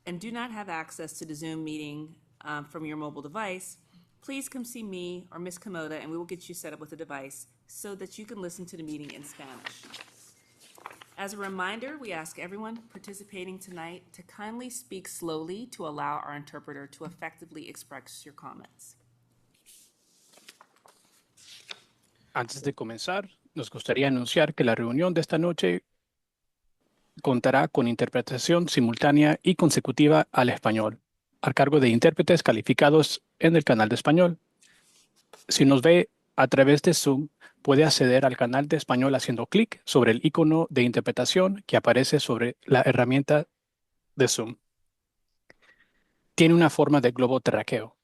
and do not have access to the Zoom meeting from your mobile device, please come see me or Ms. Komoda and we will get you set up with a device so that you can listen to the meeting in Spanish. As a reminder, we ask everyone participating tonight to kindly speak slowly to allow our interpreter to effectively express your comments. Antes de comenzar, nos gustaría anunciar que la reunión de esta noche contará con interpretación simultánea y consecutiva al español, a cargo de intérpretes calificados en el canal de español. Si nos ve a través de Zoom, puede acceder al canal de español haciendo clic sobre el icono de interpretación que aparece sobre la herramienta de Zoom. Tiene una forma de globo terráqueo.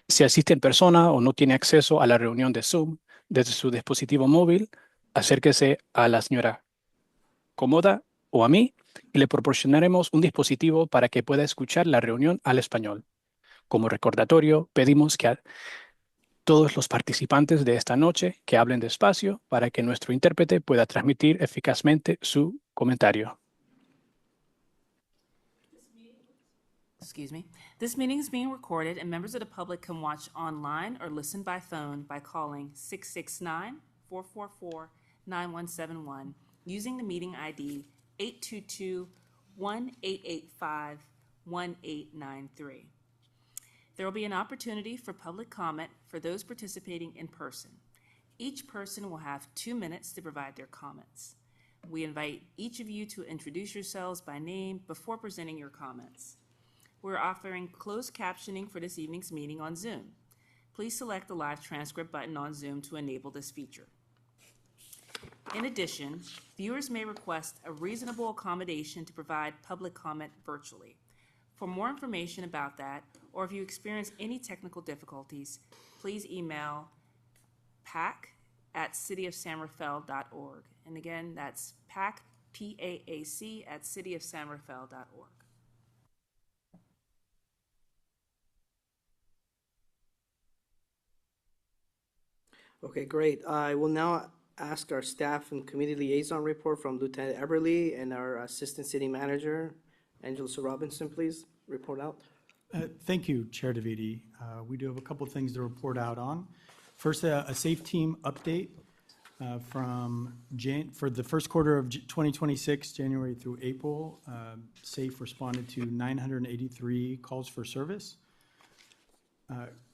Si asiste en persona o no tiene acceso a la reunión de Zoom desde su dispositivo móvil, acérquese a la señora Komoda o a mí y le proporcionaremos un dispositivo para que pueda escuchar la reunión al español. Como recordatorio, pedimos que todos los participantes de esta noche que hablen despacio para que nuestro intérprete pueda transmitir eficazmente su comentario. Excuse me. This meeting is being recorded and members of the public can watch online or listen by phone by calling 669-444-9171 using the meeting ID 822-1885-1893. There will be an opportunity for public comment for those participating in person. Each person will have 2 minutes to provide their comments. We invite each of you to introduce yourselves by name before presenting your comments. We're offering closed captioning for this evening's meeting on Zoom. Please select the live transcript button on Zoom to enable this feature. In addition, viewers may request a reasonable accommodation to provide public comment virtually. For more information about that, or if you experience any technical difficulties, please email pac@cityofsanrafael.org. And again, that's PAC, P-A-A-C, @cityofsanrafael.org. Okay, great. I will now ask our staff and committee liaison report from Lieutenant Eberly and our Assistant City Manager, Angela Robinson, please report out. Thank you, Chair DeViti. We do have a couple of things to report out on. First, a SAFE team update for the first quarter of 2026, January through April. SAFE responded to 983 calls for service.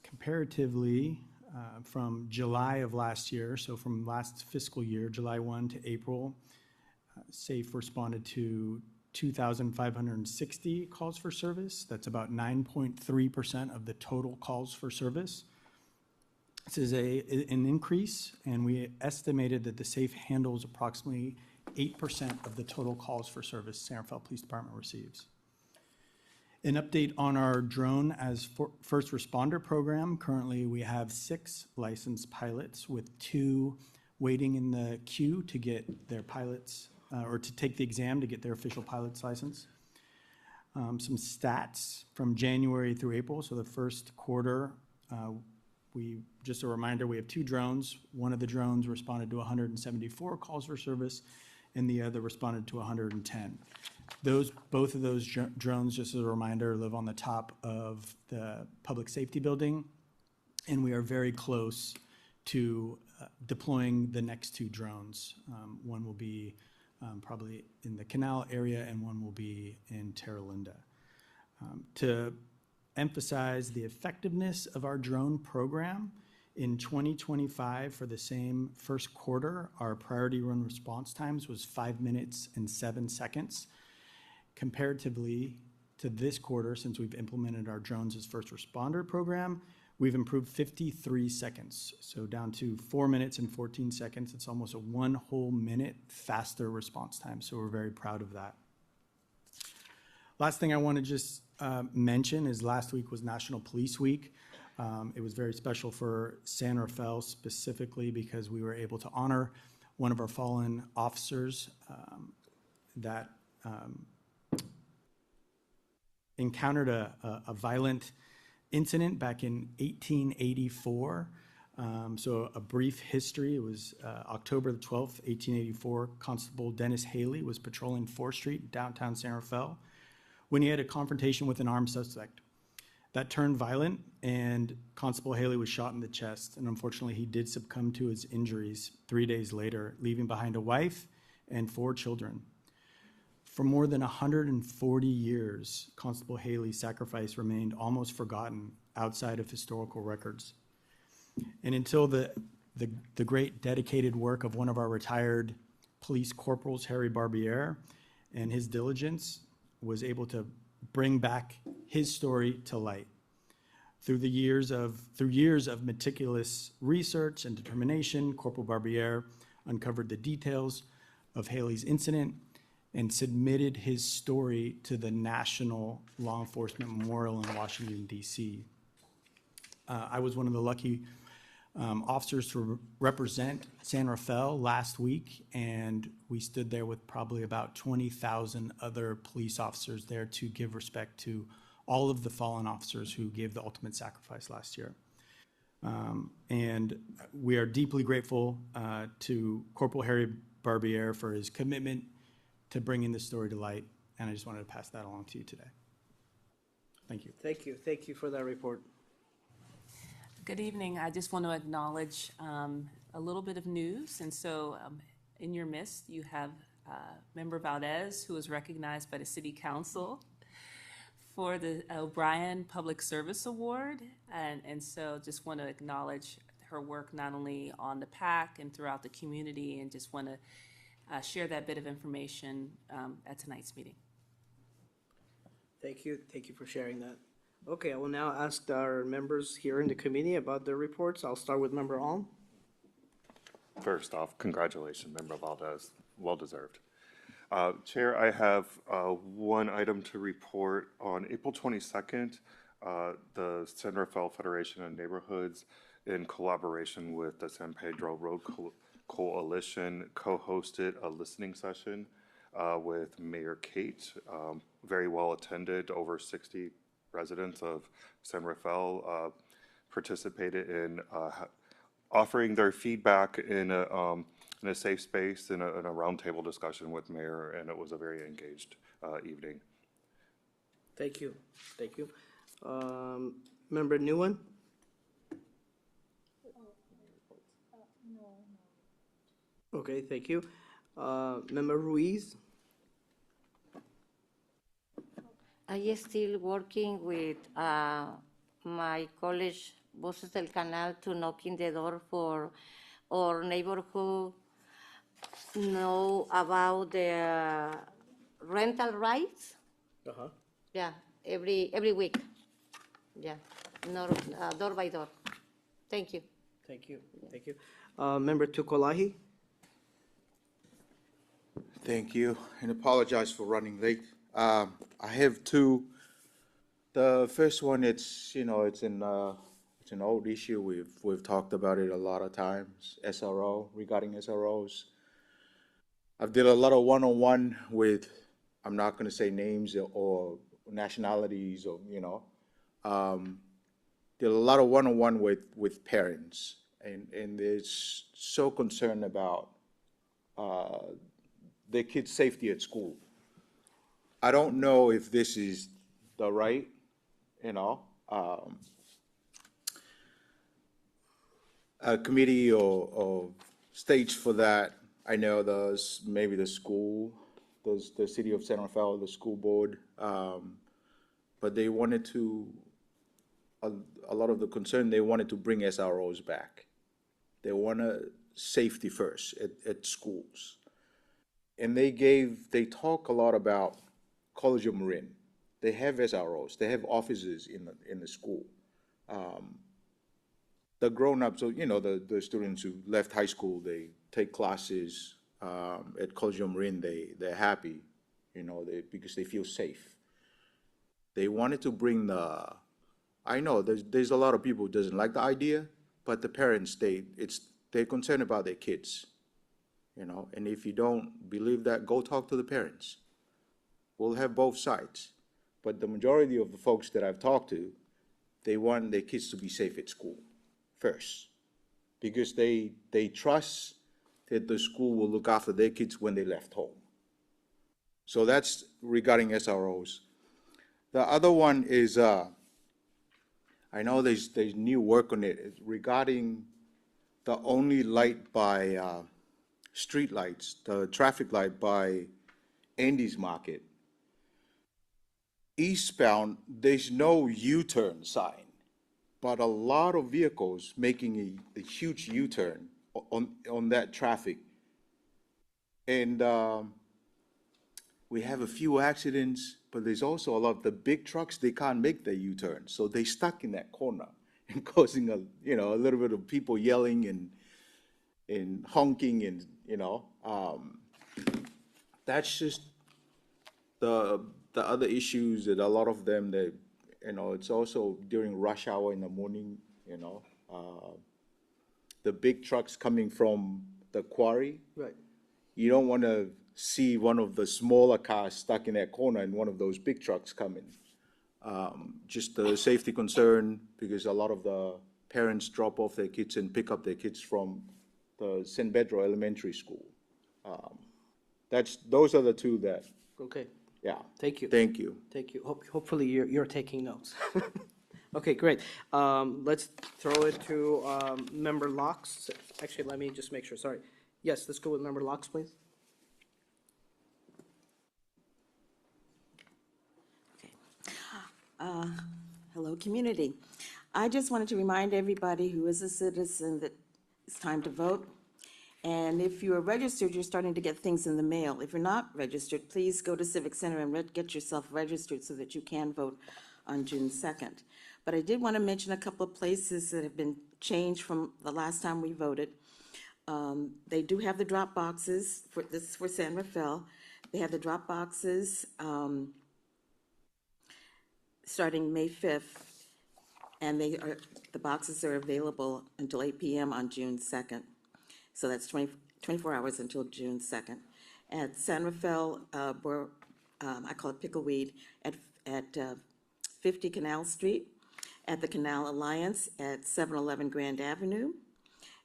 Comparatively, from July of last year, so from last fiscal year, July 1 to April, SAFE responded to 2,560 calls for service. That's about 9.3% of the total calls for service. This is an increase, and we estimated that the SAFE handles approximately 8% of the total calls for service San Rafael Police Department receives. An update on our drone as first responder program. Currently, we have 6 licensed pilots with 2 waiting in the queue to get their pilots or to take the exam to get their official pilot's license. Some stats from January through April. So the first quarter, just a reminder, we have 2 drones. One of the drones responded to 174 calls for service, and the other responded to 110. Both of those drones, just as a reminder, live on the top of the public safety building, and we are very close to deploying the next 2 drones. One will be probably in the canal area, and one will be in Terra Linda. To emphasize the effectiveness of our drone program, in 2025, for the same first quarter, our priority run response times was 5 minutes and 7 seconds. Comparatively to this quarter, since we've implemented our drones as first responder program, we've improved 53 seconds, so down to 4 minutes and 14 seconds. It's almost a 1 whole minute faster response time, so we're very proud of that. Last thing I want to just mention is last week was National Police Week. It was very special for San Rafael specifically because we were able to honor one of our fallen officers that encountered a violent incident back in 1884. So a brief history, it was October the 12th, 1884, Constable Dennis Haley was patrolling 4th Street, downtown San Rafael, when he had a confrontation with an armed suspect that turned violent, and Constable Haley was shot in the chest, and unfortunately he did succumb to his injuries 3 days later, leaving behind a wife and 4 children. For more than 140 years, Constable Haley's sacrifice remained almost forgotten outside of historical records. And until the great dedicated work of one of our retired police corporals, Harry Barbier, and his diligence was able to bring back his story to light. Through years of meticulous research and determination, Corporal Barbier uncovered the details of Haley's incident and submitted his story to the National Law Enforcement Memorial in Washington, D.C. I was one of the lucky officers to represent San Rafael last week, and we stood there with probably about 20,000 other police officers there to give respect to all of the fallen officers who gave the ultimate sacrifice last year. And we are deeply grateful to Corporal Harry Barbier for his commitment to bringing this story to light, and I just wanted to pass that along to you today. Thank you. Thank you. Thank you for that report. Good evening. I just want to acknowledge a little bit of news. And so in your midst, you have Member Valdez, who was recognized by the City Council for the O'Brien Public Service Award. And so just want to acknowledge her work not only on the PAC and throughout the community, and just want to share that bit of information at tonight's meeting. Thank you. Thank you for sharing that. Okay, I will now ask our members here in the committee about their reports. I'll start with Member Alm. First off, congratulations, Member Valdez. Well deserved. Chair, I have one item to report. On April 22nd, the San Rafael Federation of Neighborhoods, in collaboration with the San Pedro Road Coalition, co-hosted a listening session with Mayor Kate. Very well attended. Over 60 residents of San Rafael participated in offering their feedback in a safe space, in a roundtable discussion with Mayor, and it was a very engaged evening. Thank you. Thank you. Member Nguyen? Okay, thank you. Member Ruiz? I am still working with my college, Voces del Canal, to knock in the door for our neighborhood, know about the rental rights. Uh-huh. Yeah, every week. Yeah, door by door. Thank you. Thank you. Thank you. Member Tukolahi? Thank you, and apologize for running late. I have two. The first one, it's an old issue. We've talked about it a lot of times. SRO, regarding SROs. I've did a lot of one-on-one with, I'm not going to say names or nationalities or did a lot of one-on-one with parents, and they're so concerned about their kids' safety at school. I don't know if this is the right, a committee or stage for that. I know there's maybe the school, there's the city of San Rafael, the school board, but they wanted to, a lot of the concern, they wanted to bring SROs back. They want safety first at schools. And they talk a lot about College of Marin. They have SROs. They have offices in the school. The grown-ups, the students who left high school, they take classes at College of Marin. They're happy, because they feel safe. They wanted to bring I know there's a lot of people who doesn't like the idea, but the parents, they're concerned about their kids. And if you don't believe that, go talk to the parents. We'll have both sides. But the majority of the folks that I've talked to, they want their kids to be safe at school first, because they trust that the school will look after their kids when they left home. So that's regarding SROs. The other one is, I know there's new work on it. It's regarding the only light by, street lights, the traffic light by Andy's Market. Eastbound, there's no U-turn sign, but a lot of vehicles making a huge U-turn on that traffic. And we have a few accidents, but there's also a lot of the big trucks, they can't make the U-turn, so they stuck in that corner and causing a little bit of people yelling and honking and, that's just the other issues that a lot of them, that, it's also during rush hour in the morning, the big trucks coming from the quarry. Right. You don't want to see one of the smaller cars stuck in that corner and one of those big trucks coming. Just a safety concern, because a lot of the parents drop off their kids and pick up their kids from the San Pedro Elementary School. Those are the two that, Okay, yeah. thank you. Thank you. Thank you. Hopefully you're taking notes. Okay, great. Let's throw it to Member Locks. Actually, let me just make sure, sorry. Yes, let's go with Member Locks, please. Hello, community. I just wanted to remind everybody who is a citizen that it's time to vote. And if you are registered, you're starting to get things in the mail. If you're not registered, please go to Civic Center and get yourself registered so that you can vote on June 2nd. But I did want to mention a couple of places that have been changed from the last time we voted. They do have the drop boxes, this is for San Rafael. They have the drop boxes starting May 5th, and the boxes are available until 8 p.m. on June 2nd. So that's 24 hours until June 2nd. At San Rafael, I call it Pickleweed, at 50 Canal Street, at the Canal Alliance at 711 Grand Avenue,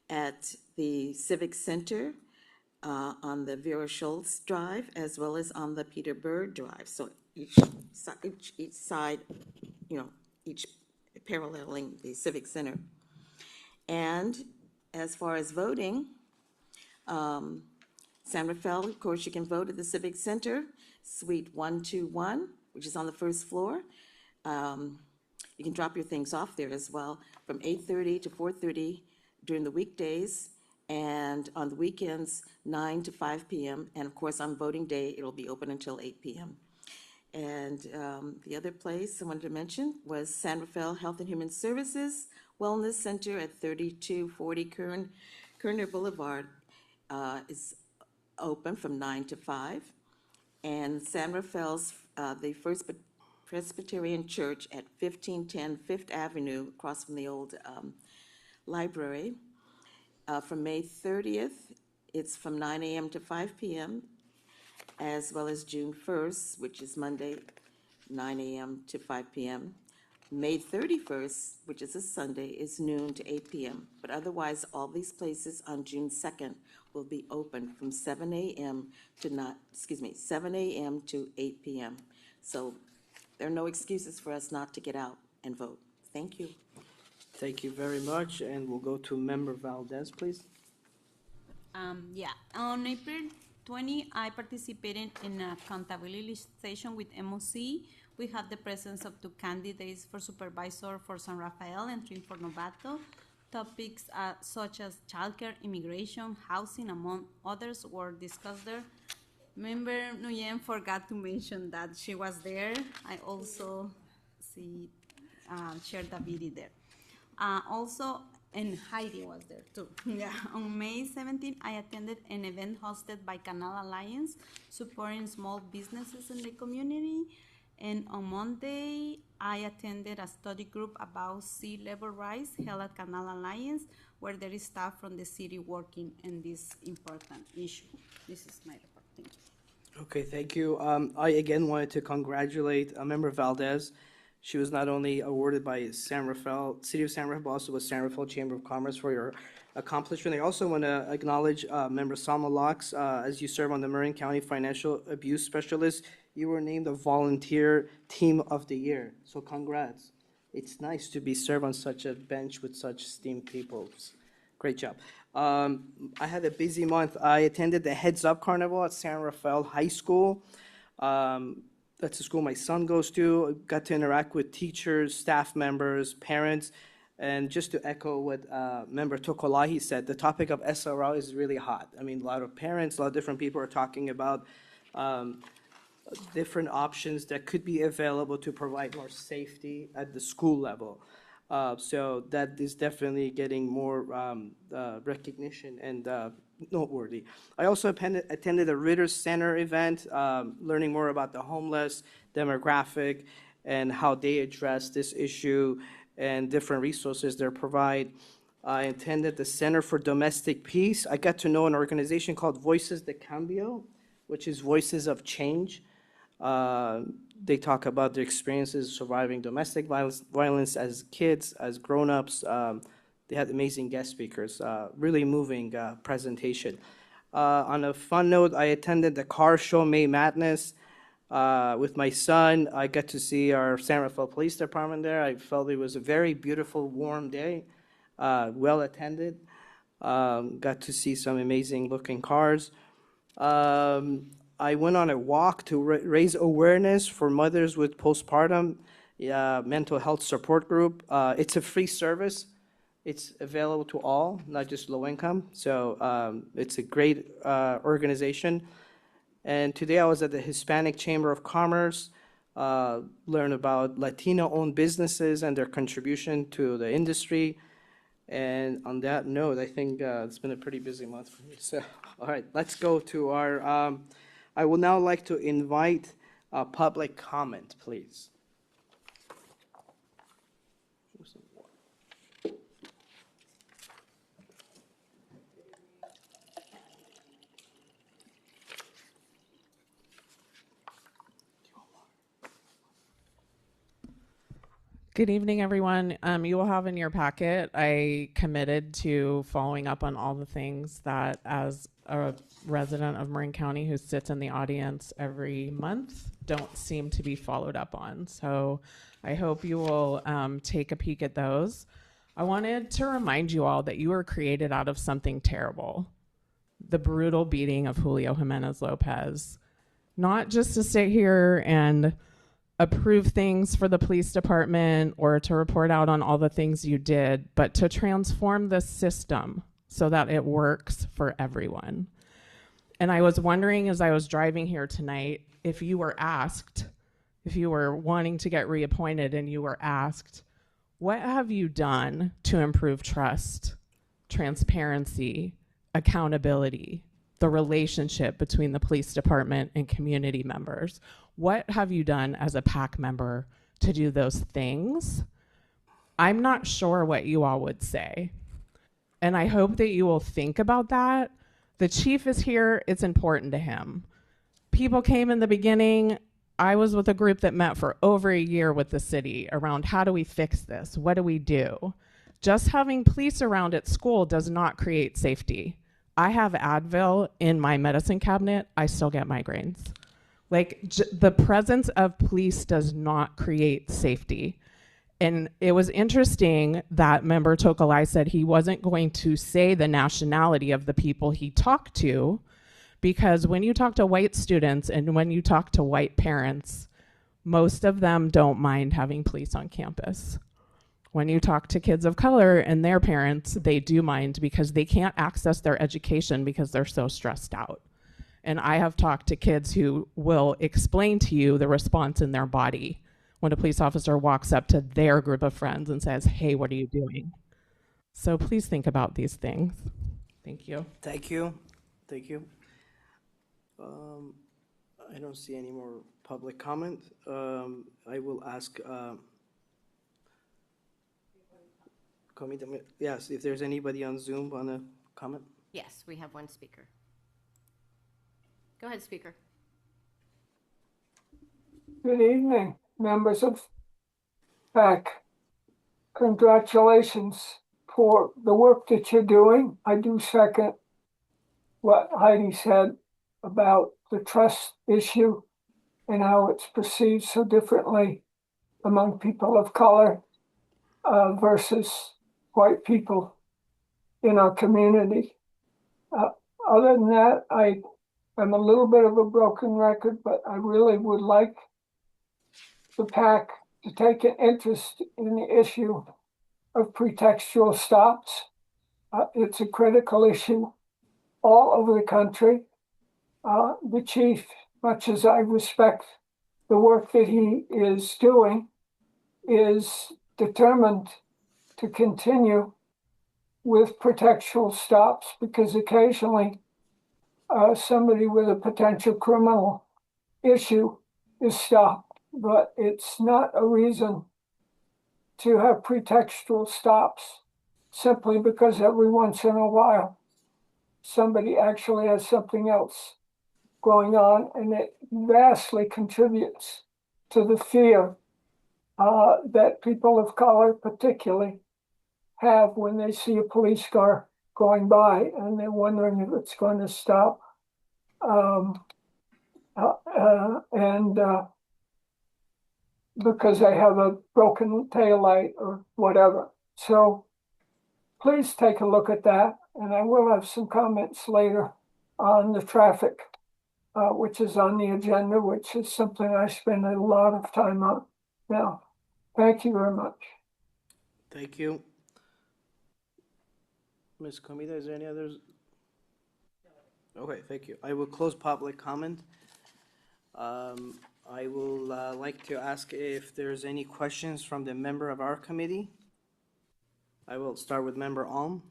at the Civic Center on the Vera Schultz Drive, as well as on the Peter Bird Drive. So each side, each paralleling the Civic Center. And as far as voting, San Rafael, of course, you can vote at the Civic Center, Suite 121, which is on the first floor. You can drop your things off there as well from 8:30 to 4:30 during the weekdays, and on the weekends, 9 to 5 p.m. And of course, on voting day, it'll be open until 8 p.m. And the other place I wanted to mention was San Rafael Health and Human Services Wellness Center at 3240 Kerner Boulevard is open from 9 to 5. And San Rafael's, the First Presbyterian Church at 1510 Fifth Avenue, across from the old library. From May 30th, it's from 9 a.m. to 5 p.m., as well as June 1st, which is Monday, 9 a.m. to 5 p.m. May 31st, which is a Sunday, is noon to 8 p.m. But otherwise, all these places on June 2nd will be open from 7 a.m. to 8 p.m. So there are no excuses for us not to get out and vote. Thank you. Thank you very much, and we'll go to Member Valdez, please. On April 20, I participated in a accountability session with MOC. We had the presence of two candidates for supervisor for San Rafael and three for Novato. Topics such as childcare, immigration, housing, among others, were discussed there. Member Nguyen forgot to mention that she was there. I also shared the video there. And Heidi was there too. On May 17, I attended an event hosted by Canal Alliance, supporting small businesses in the community. And on Monday, I attended a study group about sea level rise held at Canal Alliance, where there is staff from the city working on this important issue. This is my report. Thank you. Okay, thank you. I again wanted to congratulate Member Valdez. She was not only awarded by San Rafael, City of San Rafael, but also with San Rafael Chamber of Commerce for your accomplishment. I also want to acknowledge Member Salma Laux, as you serve on the Marin County Financial Abuse Specialist. You were named a Volunteer Team of the Year, so congrats. It's nice to be served on such a bench with such esteemed people. Great job. I had a busy month. I attended the Heads Up Carnival at San Rafael High School. That's the school my son goes to. Got to interact with teachers, staff members, parents. And just to echo what Member Tokolahi said, the topic of SRO is really hot. I mean, a lot of parents, a lot of different people are talking about different options that could be available to provide more safety at the school level. So that is definitely getting more recognition and noteworthy. I also attended a Ritter Center event, learning more about the homeless demographic and how they address this issue and different resources they provide. I attended the Center for Domestic Peace. I got to know an organization called Voices de Cambio, which is Voices of Change. They talk about their experiences surviving domestic violence as kids, as grown-ups. They had amazing guest speakers, really moving presentation. On a fun note, I attended the car show May Madness with my son. I got to see our San Rafael Police Department there. I felt it was a very beautiful, warm day, well attended. Got to see some amazing looking cars. I went on a walk to raise awareness for mothers with postpartum mental health support group. It's a free service. It's available to all, not just low income. So it's a great organization. And today I was at the Hispanic Chamber of Commerce, learn about Latino-owned businesses and their contribution to the industry. And on that note, I think it's been a pretty busy month for me. So, all right, let's go to our, I would now like to invite public comment, please. Good evening, everyone. You will have in your packet, I committed to following up on all the things that, as a resident of Marin County who sits in the audience every month, don't seem to be followed up on. So I hope you will take a peek at those. I wanted to remind you all that you were created out of something terrible. The brutal beating of Julio Jimenez Lopez. Not just to sit here and approve things for the police department or to report out on all the things you did, but to transform the system so that it works for everyone. And I was wondering as I was driving here tonight, if you were asked, if you were wanting to get reappointed and you were asked, what have you done to improve trust, transparency, accountability, the relationship between the police department and community members? What have you done as a PAC member to do those things? I'm not sure what you all would say. And I hope that you will think about that. The chief is here, it's important to him. People came in the beginning. I was with a group that met for over a year with the city around how do we fix this? What do we do? Just having police around at school does not create safety. I have Advil in my medicine cabinet, I still get migraines. Like the presence of police does not create safety. And it was interesting that member Tokolai said he wasn't going to say the nationality of the people he talked to, because when you talk to white students and when you talk to white parents, most of them don't mind having police on campus. When you talk to kids of color and their parents, they do mind because they can't access their education because they're so stressed out. And I have talked to kids who will explain to you the response in their body when a police officer walks up to their group of friends and says, hey, what are you doing? So please think about these things. Thank you. Thank you. Thank you. I don't see any more public comment. I will ask, yes, if there's anybody on Zoom want to comment? Yes, we have one speaker. Go ahead, speaker. Good evening, members of PAC, congratulations for the work that you're doing. I do second what Heidi said about the trust issue and how it's perceived so differently among people of color versus white people in our community. Other than that, I am a little bit of a broken record, but I really would like the PAC to take an interest in the issue of pretextual stops. It's a critical issue all over the country. The chief, much as I respect the work that he is doing, is determined to continue with pretextual stops because occasionally somebody with a potential criminal issue is stopped, but it's not a reason to have pretextual stops simply because every once in a while somebody actually has something else going on, and it vastly contributes to the fear that people of color particularly have when they see a police car going by and they're wondering if it's going to stop. And because they have a broken taillight or whatever. So please take a look at that. And I will have some comments later on the traffic, which is on the agenda, which is something I spend a lot of time on now. Thank you very much. Thank you. Ms. Comida, is there any others? Okay, thank you. I will close public comment. I will like to ask if there's any questions from the member of our committee. I will start with Member Alm.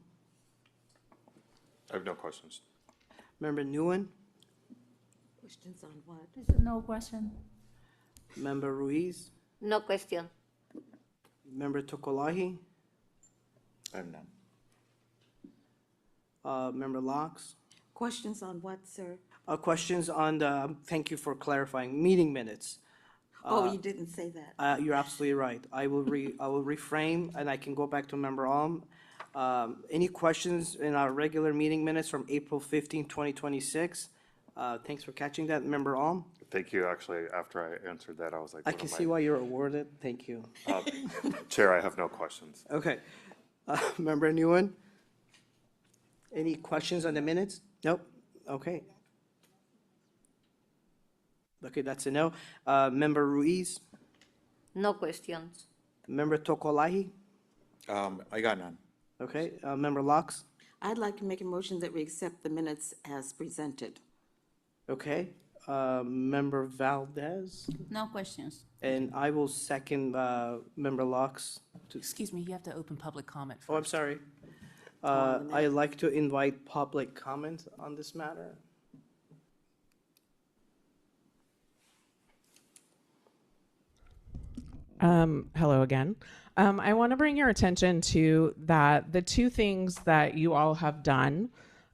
I have no questions. Member Nguyen, Questions on what? No question. Member Ruiz, No question. Member Tokolahi, I have none. Member Locks. Questions on what, sir? Questions on the, thank you for clarifying, meeting minutes. Oh, you didn't say that. You're absolutely right. I will reframe, and I can go back to Member Alm. Any questions in our regular meeting minutes from April 15, 2026? Thanks for catching that, Member Alm. Thank you. Actually, after I answered that, I was like, I what can am see why you're awarded. Thank you. Chair, I have no questions. Okay. Member Nguyen? Any questions on the minutes? Nope. Okay. Okay, that's a no. Member Ruiz? No questions. Member Tokolahi? I got none. Okay. Member Locks? I'd like to make a motion that we accept the minutes as presented. Okay. Member Valdez? No questions. And I will second Member Locks. Excuse me, you have to open public comment first. Oh, I'm sorry. I'd like to invite public comment on this matter. Hello again. I want to bring your attention to that the two things that you all have done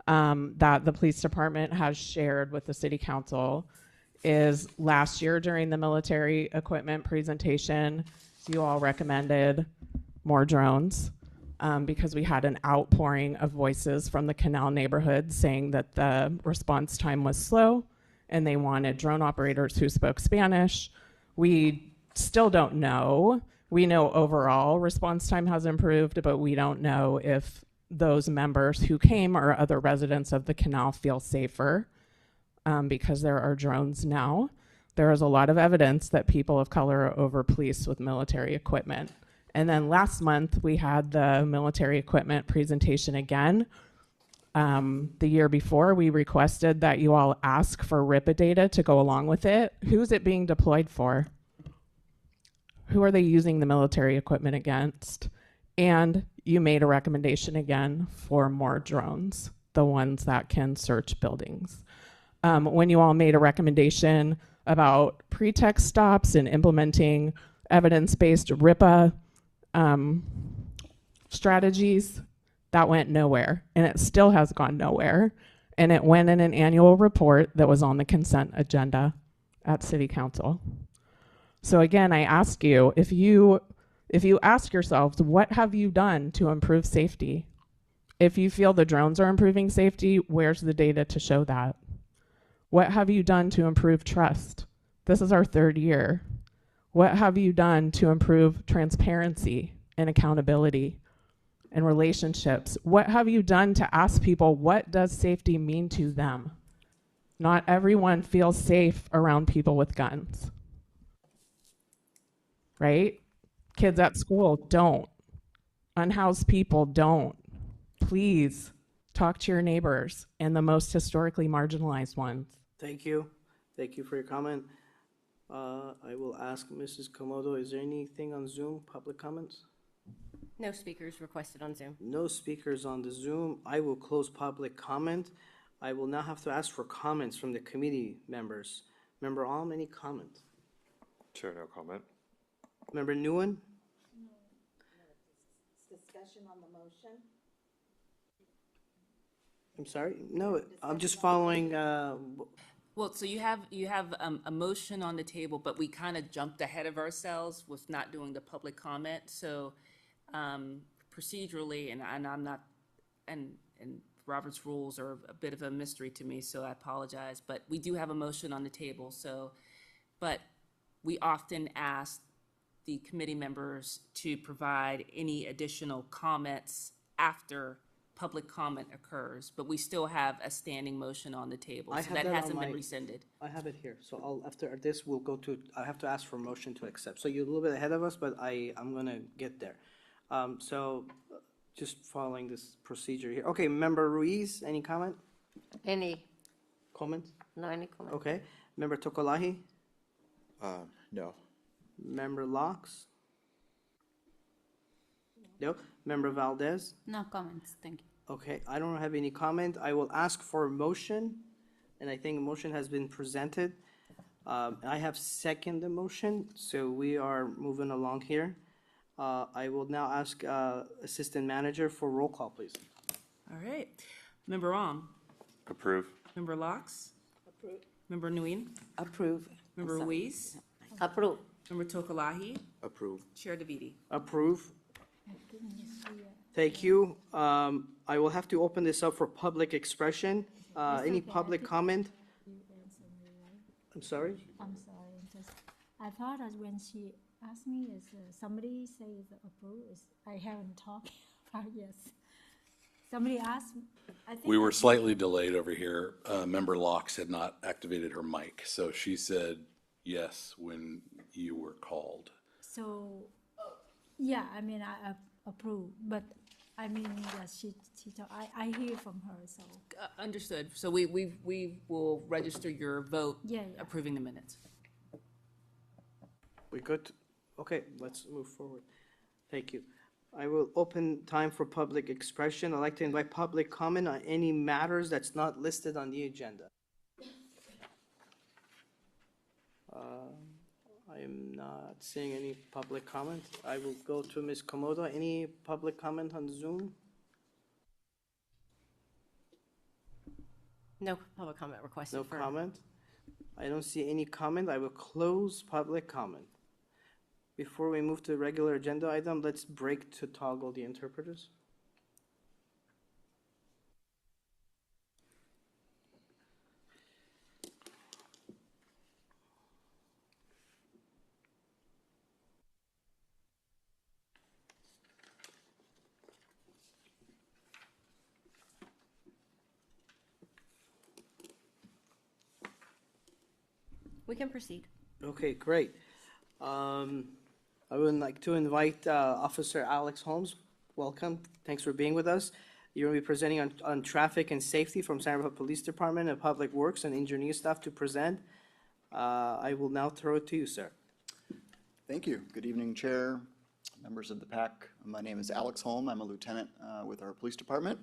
that the police department has shared with the city council is last year during the military equipment presentation, you all recommended more drones because we had an outpouring of voices from the Canal neighborhood saying that the response time was slow and they wanted drone operators who spoke Spanish. We still don't know. We know overall response time has improved, but we don't know if those members who came or other residents of the Canal feel safer because there are drones now. There is a lot of evidence that people of color are over policed with military equipment. And then last month, we had the military equipment presentation again. The year before, we requested that you all ask for RIPA data to go along with it. Who's it being deployed for? Who are they using the military equipment against? And you made a recommendation again for more drones, the ones that can search buildings. When you all made a recommendation about pretext stops and implementing evidence-based RIPA strategies, that went nowhere, and it still has gone nowhere. And it went in an annual report that was on the consent agenda at City Council. So again, I ask you, if If you ask yourselves, what have you done to improve safety? If you feel the drones are improving safety, where's the data to show that? What have you done to improve trust? This is our 3rd year. What have you done to improve transparency and accountability and relationships? What have you done to ask people, what does safety mean to them? Not everyone feels safe around people with guns, right? Kids at school don't. Unhoused people don't. Please talk to your neighbors and the most historically marginalized ones. Thank you. Thank you for your comment. I will ask Mrs. Komodo, is there anything on Zoom, public comments? No speakers requested on Zoom. No speakers on the Zoom. I will close public comment. I will now have to ask for comments from the committee members. Member Alm, any comment? Chair, no comment. Member Nguyen? Discussion on the motion? I'm sorry? No, I'm just following, Well, so you have a motion on the table, but we kind of jumped ahead of ourselves with not doing the public comment. So procedurally, and I'm not, and Robert's rules are a bit of a mystery to me, so I apologize. But we do have a motion on the table. So, but we often ask the committee members to provide any additional comments after public comment occurs, but we still have a standing motion on the table, I so have that that on hasn't been my- rescinded. I have it here. So after this, we'll go to, I have to ask for a motion to accept. So you're a little bit ahead of us, but I'm gonna get there. Just following this procedure here. Okay, Member Ruiz, any comment? Any, Comment? no, any comment? Okay. Member Tokolahi? No. Member Locks? No. Member Valdez? No comments, thank you. Okay, I don't have any comment. I will ask for a motion, and I think a motion has been presented. I have second the motion, so we are moving along here. I will now ask Assistant Manager for roll call, please. All right. Member Rom? Approve. Member Locks? Approve. Member Nguyen? Approve. Member Ruiz? Approve. Member Tokolahi? Approve. Chair DeViti? Approve. Thank you. I will have to open this up for public expression. Any public comment? I'm sorry? I'm sorry, I thought that when she asked me, somebody says approve, I haven't talked about yes. Somebody asked, I think. We were slightly delayed over here. Member Locks had not activated her mic, so she said yes when you were called. So, yeah, I mean, I approve, but I mean, yes, she I hear from her, so. Understood. So we will register your vote Yeah. approving the minutes. We good? Okay, let's move forward. Thank you. I will open time for public expression. I'd like to invite public comment on any matters that's not listed on the agenda. I am not seeing any public comment. I will go to Ms. Komodo. Any public comment on Zoom? No public comment requested. No for- comment? I don't see any comment. I will close public comment. Before we move to the regular agenda item, let's break to toggle the interpreters. We can proceed. Okay, great. I would like to invite Officer Alex Holmes. Welcome. Thanks for being with us. You're going to be presenting on traffic and safety from Santa Barbara Police Department and Public Works and engineering staff to present. I will now throw it to you, sir. Thank you. Good evening, Chair, members of the PAC. My name is Alex Holm. I'm a lieutenant with our police department,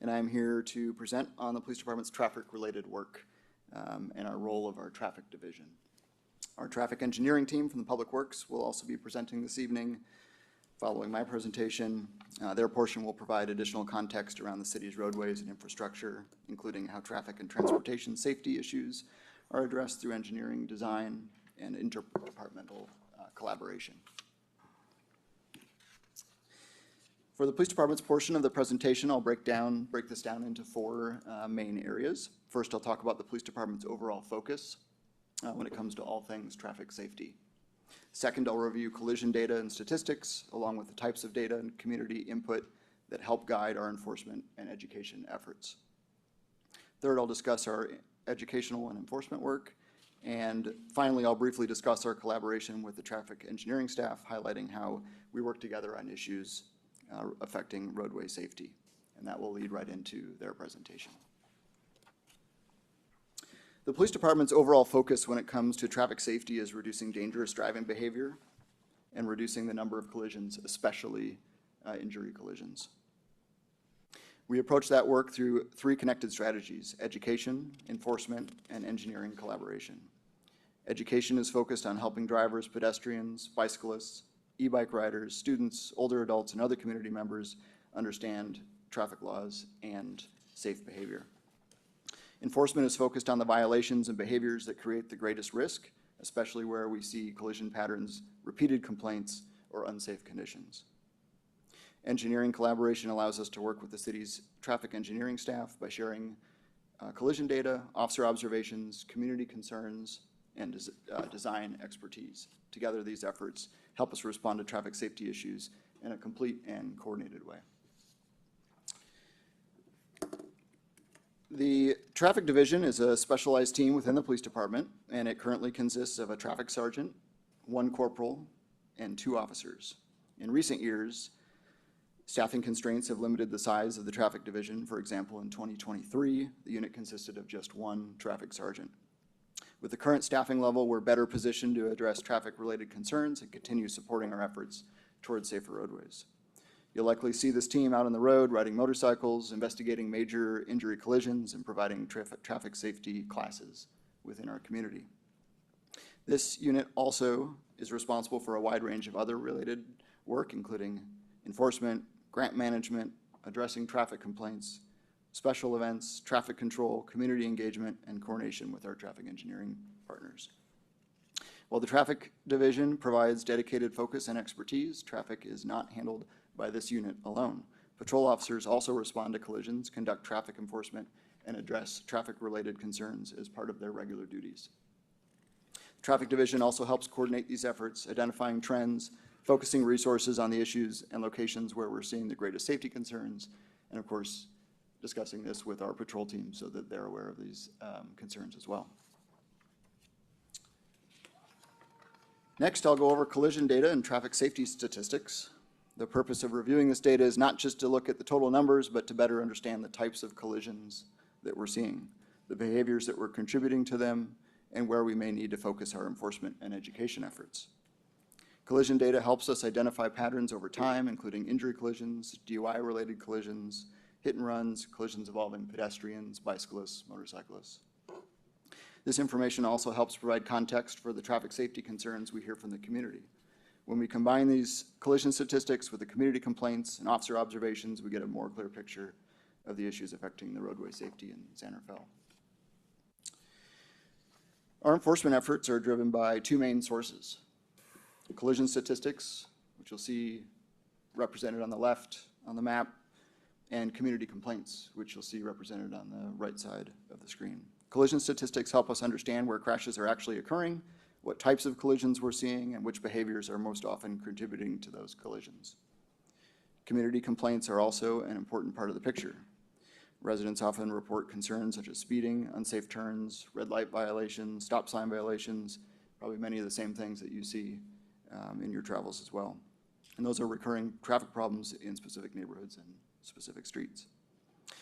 and I'm here to present on the police department's traffic-related work and our role of our traffic division. Our traffic engineering team from the Public Works will also be presenting this evening. Following my presentation, their portion will provide additional context around the city's roadways and infrastructure, including how traffic and transportation safety issues are addressed through engineering, design, and interdepartmental collaboration. For the police department's portion of the presentation, I'll break this down into four main areas. First, I'll talk about the police department's overall focus when it comes to all things traffic safety. Second, I'll review collision data and statistics, along with the types of data and community input that help guide our enforcement and education efforts. Third, I'll discuss our educational and enforcement work. And finally, I'll briefly discuss our collaboration with the traffic engineering staff, highlighting how we work together on issues affecting roadway safety. And that will lead right into their presentation. The police department's overall focus when it comes to traffic safety is reducing dangerous driving behavior and reducing the number of collisions, especially injury collisions. We approach that work through three connected strategies: education, enforcement, and engineering collaboration. Education is focused on helping drivers, pedestrians, bicyclists, e-bike riders, students, older adults, and other community members understand traffic laws and safe behavior. Enforcement is focused on the violations and behaviors that create the greatest risk, especially where we see collision patterns, repeated complaints, or unsafe conditions. Engineering collaboration allows us to work with the city's traffic engineering staff by sharing collision data, officer observations, community concerns, and design expertise. Together, these efforts help us respond to traffic safety issues in a complete and coordinated way. The traffic division is a specialized team within the police department, and it currently consists of a traffic sergeant, 1 corporal, and 2 officers. In recent years, staffing constraints have limited the size of the traffic division. For example, in 2023, the unit consisted of just 1 traffic sergeant. With the current staffing level, we're better positioned to address traffic-related concerns and continue supporting our efforts towards safer roadways. You'll likely see this team out on the road, riding motorcycles, investigating major injury collisions, and providing traffic safety classes within our community. This unit also is responsible for a wide range of other related work, including enforcement, grant management, addressing traffic complaints, special events, traffic control, community engagement, and coordination with our traffic engineering partners. While the traffic division provides dedicated focus and expertise, traffic is not handled by this unit alone. Patrol officers also respond to collisions, conduct traffic enforcement, and address traffic-related concerns as part of their regular duties. The traffic division also helps coordinate these efforts, identifying trends, focusing resources on the issues and locations where we're seeing the greatest safety concerns, and of course, discussing this with our patrol team so that they're aware of these concerns as well. Next, I'll go over collision data and traffic safety statistics. The purpose of reviewing this data is not just to look at the total numbers, but to better understand the types of collisions that we're seeing, the behaviors that we're contributing to them, and where we may need to focus our enforcement and education efforts. Collision data helps us identify patterns over time, including injury collisions, DUI-related collisions, hit and runs, collisions involving pedestrians, bicyclists, motorcyclists. This information also helps provide context for the traffic safety concerns we hear from the community. When we combine these collision statistics with the community complaints and officer observations, we get a more clear picture of the issues affecting the roadway safety in San Rafael. Our enforcement efforts are driven by 2 main sources: collision statistics, which you'll see represented on the left on the map, and community complaints, which you'll see represented on the right side of the screen. Collision statistics help us understand where crashes are actually occurring, what types of collisions we're seeing, and which behaviors are most often contributing to those collisions. Community complaints are also an important part of the picture. Residents often report concerns such as speeding, unsafe turns, red light violations, stop sign violations, probably many of the same things that you see in your travels as well. And those are recurring traffic problems in specific neighborhoods and specific streets.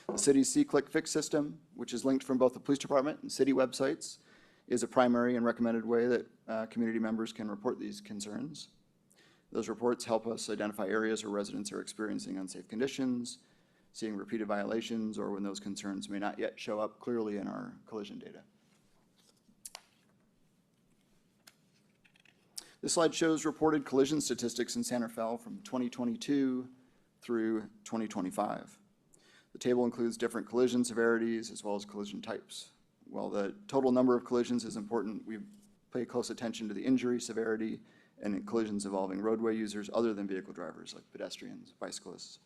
The city's C-Click Fix system, which is linked from both the police department and city websites, is a primary and recommended way that community members can report these concerns. Those reports help us identify areas where residents are experiencing unsafe conditions, seeing repeated violations, or when those concerns may not yet show up clearly in our collision data. This slide shows reported collision statistics in San Rafael from 2022 through 2025. The table includes different collision severities as well as collision types. While the total number of collisions is important, we pay close attention to the injury severity and in collisions involving roadway users other than vehicle drivers like pedestrians, bicyclists.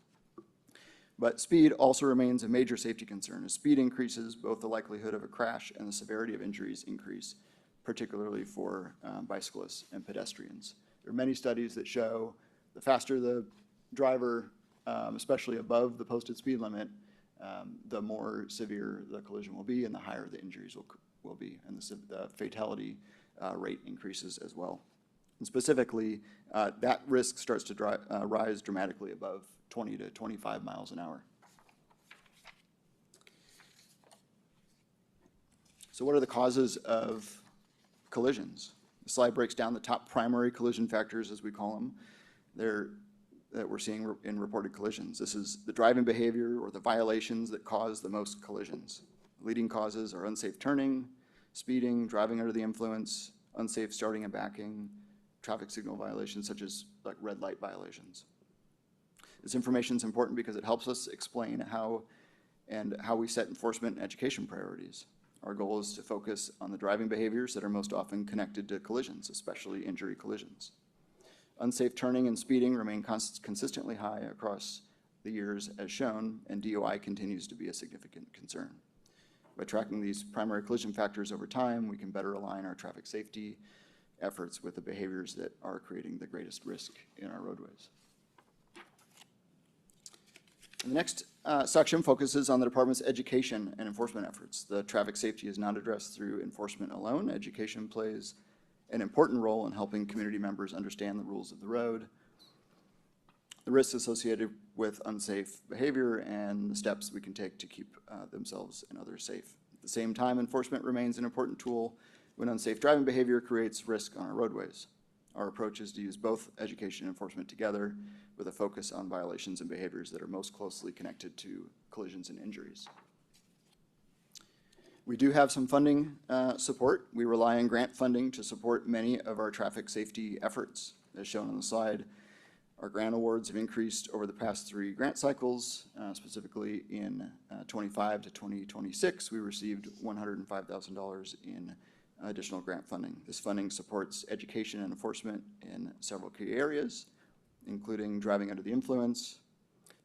But speed also remains a major safety concern. As speed increases, both the likelihood of a crash and the severity of injuries increase, particularly for bicyclists and pedestrians. There are many studies that show the faster the driver, especially above the posted speed limit, the more severe the collision will be and the higher the injuries will be, and the fatality rate increases as well. And specifically, that risk starts to rise dramatically above 20 to 25 miles an hour. So what are the causes of collisions? The slide breaks down the top primary collision factors, as we call them, that we're seeing in reported collisions. This is the driving behavior or the violations that cause the most collisions. Leading causes are unsafe turning, speeding, driving under the influence, unsafe starting and backing, traffic signal violations such as like red light violations. This information is important because it helps us explain how we set enforcement and education priorities. Our goal is to focus on the driving behaviors that are most often connected to collisions, especially injury collisions. Unsafe turning and speeding remain consistently high across the years as shown, and DUI continues to be a significant concern. By tracking these primary collision factors over time, we can better align our traffic safety efforts with the behaviors that are creating the greatest risk in our roadways. And the next section focuses on the department's education and enforcement efforts. The traffic safety is not addressed through enforcement alone. Education plays an important role in helping community members understand the rules of the road, the risks associated with unsafe behavior, and the steps we can take to keep themselves and others safe. At the same time, enforcement remains an important tool when unsafe driving behavior creates risk on our roadways. Our approach is to use both education and enforcement together with a focus on violations and behaviors that are most closely connected to collisions and injuries. We do have some funding support. We rely on grant funding to support many of our traffic safety efforts. As shown on the slide, our grant awards have increased over the past 3 grant cycles. Specifically in 25 to 2026, we received $105,000 in additional grant funding. This funding supports education and enforcement in several key areas, including driving under the influence,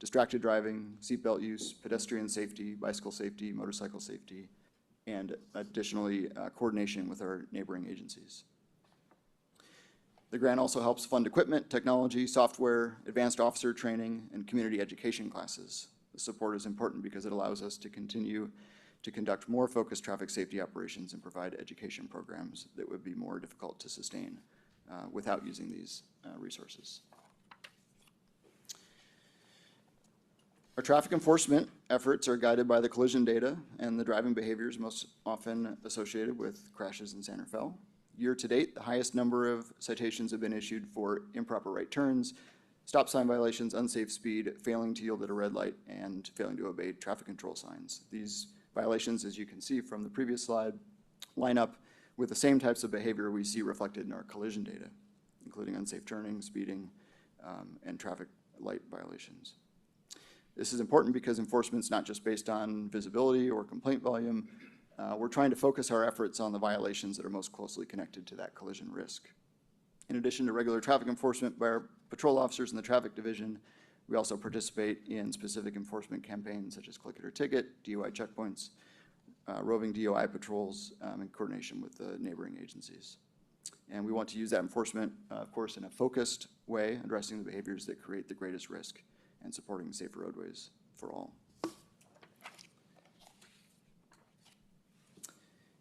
distracted driving, seatbelt use, pedestrian safety, bicycle safety, motorcycle safety, and additionally coordination with our neighboring agencies. The grant also helps fund equipment, technology, software, advanced officer training, and community education classes. The support is important because it allows us to continue to conduct more focused traffic safety operations and provide education programs that would be more difficult to sustain without using these resources. Our traffic enforcement efforts are guided by the collision data and the driving behaviors most often associated with crashes in San Rafael. Year to date, the highest number of citations have been issued for improper right turns, stop sign violations, unsafe speed, failing to yield at a red light, and failing to obey traffic control signs. These violations, as you can see from the previous slide, line up with the same types of behavior we see reflected in our collision data, including unsafe turning, speeding, and traffic light violations. This is important because enforcement is not just based on visibility or complaint volume. We're trying to focus our efforts on the violations that are most closely connected to that collision risk. In addition to regular traffic enforcement by our patrol officers in the traffic division, we also participate in specific enforcement campaigns such as Click It or Ticket, DUI checkpoints, roving DUI patrols in coordination with the neighboring agencies. And we want to use that enforcement, of course, in a focused way, addressing the behaviors that create the greatest risk and supporting safer roadways for all.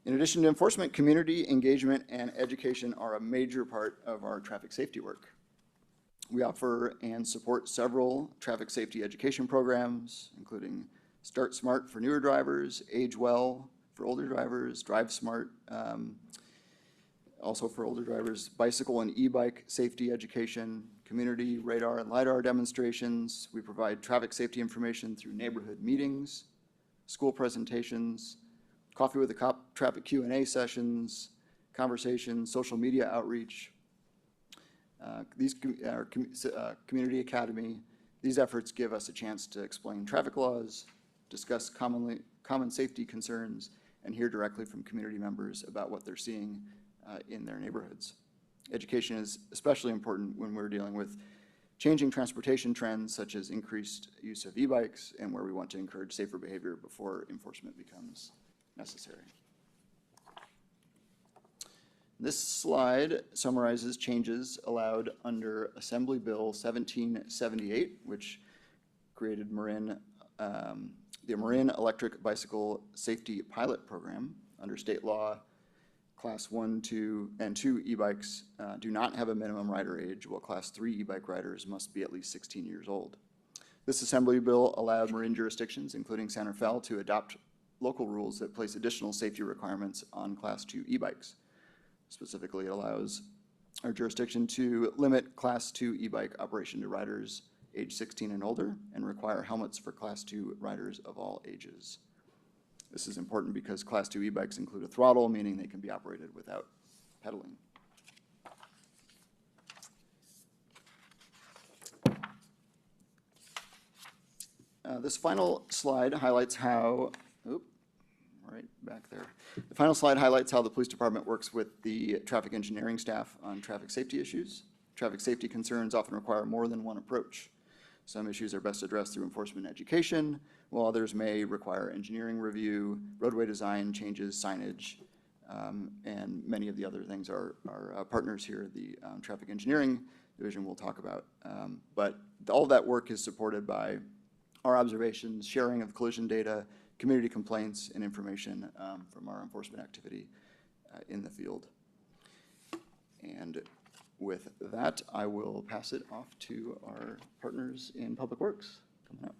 In addition to enforcement, community engagement and education are a major part of our traffic safety work. We offer and support several traffic safety education programs, including Start Smart for newer drivers, Age Well for older drivers, Drive Smart, also for older drivers, bicycle and e-bike safety education, community radar and LiDAR demonstrations. We provide traffic safety information through neighborhood meetings, school presentations, Coffee with a Cop traffic Q&A sessions, conversations, social media outreach. Community Academy, these efforts give us a chance to explain traffic laws, discuss common safety concerns, and hear directly from community members about what they're seeing in their neighborhoods. Education is especially important when we're dealing with changing transportation trends such as increased use of e-bikes and where we want to encourage safer behavior before enforcement becomes necessary. This slide summarizes changes allowed under Assembly Bill 1778, which created the Marin Electric Bicycle Safety Pilot Program. Under state law, Class 1, 2, and 2 e-bikes do not have a minimum rider age, while Class 3 e-bike riders must be at least 16 years old. This Assembly Bill allowed Marin jurisdictions, including Santa Fe, to adopt local rules that place additional safety requirements on Class 2 e-bikes. Specifically, it allows our jurisdiction to limit Class 2 e-bike operation to riders age 16 and older and require helmets for Class 2 riders of all ages. This is important because Class 2 e-bikes include a throttle, meaning they can be operated without pedaling. This final slide highlights how, right back there. The final slide highlights how the police department works with the traffic engineering staff on traffic safety issues. Traffic safety concerns often require more than one approach. Some issues are best addressed through enforcement education, while others may require engineering review, roadway design changes, signage, and many of the other things our partners here, the traffic engineering division, will talk about. But all of that work is supported by our observations, sharing of collision data, community complaints, and information from our enforcement activity in the field. And with that, I will pass it off to our partners in Public Works coming up.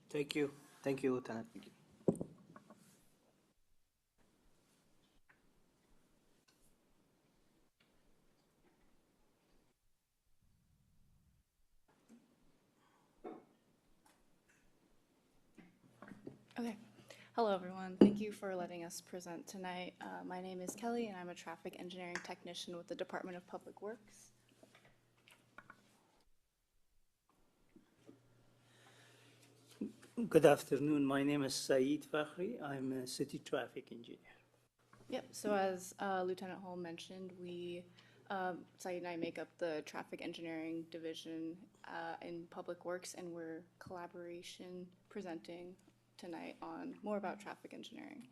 Thank you. Thank you, Lieutenant. Thank you. Okay. Hello, everyone. Thank you for letting us present tonight. My name is Kelly, and I'm a traffic engineering technician with the Department of Public Works. Good afternoon. My name is Saeed Fakhri. I'm a city traffic engineer. Yep. So as Lieutenant Holm mentioned, Saeed and I make up the traffic engineering division in Public Works, and we're collaboration presenting tonight on more about traffic engineering.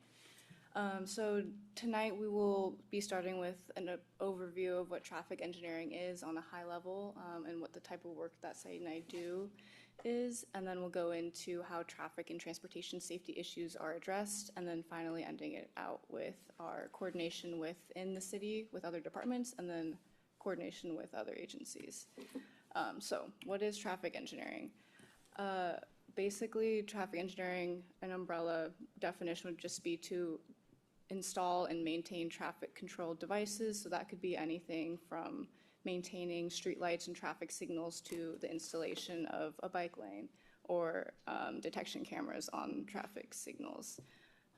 So tonight we will be starting with an overview of what traffic engineering is on a high level and what the type of work that Saeed and I do is, and then we'll go into how traffic and transportation safety issues are addressed, and then finally ending it out with our coordination within the city with other departments, and then coordination with other agencies. So what is traffic engineering? Basically, traffic engineering, an umbrella definition would just be to install and maintain traffic control devices. So that could be anything from maintaining streetlights and traffic signals to the installation of a bike lane or detection cameras on traffic signals.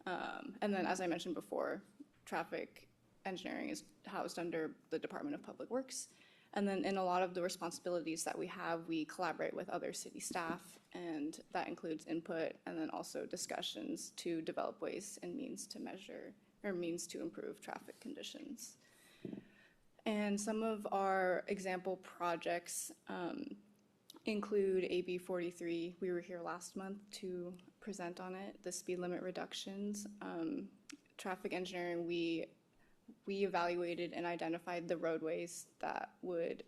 And then, as I mentioned before, traffic engineering is housed under the Department of Public Works. And then in a lot of the responsibilities that we have, we collaborate with other city staff, and that includes input and then also discussions to develop ways and means to measure or means to improve traffic conditions. And some of our example projects include AB 43. We were here last month to present on it, the speed limit reductions. Traffic engineering, we evaluated and identified the roadways that would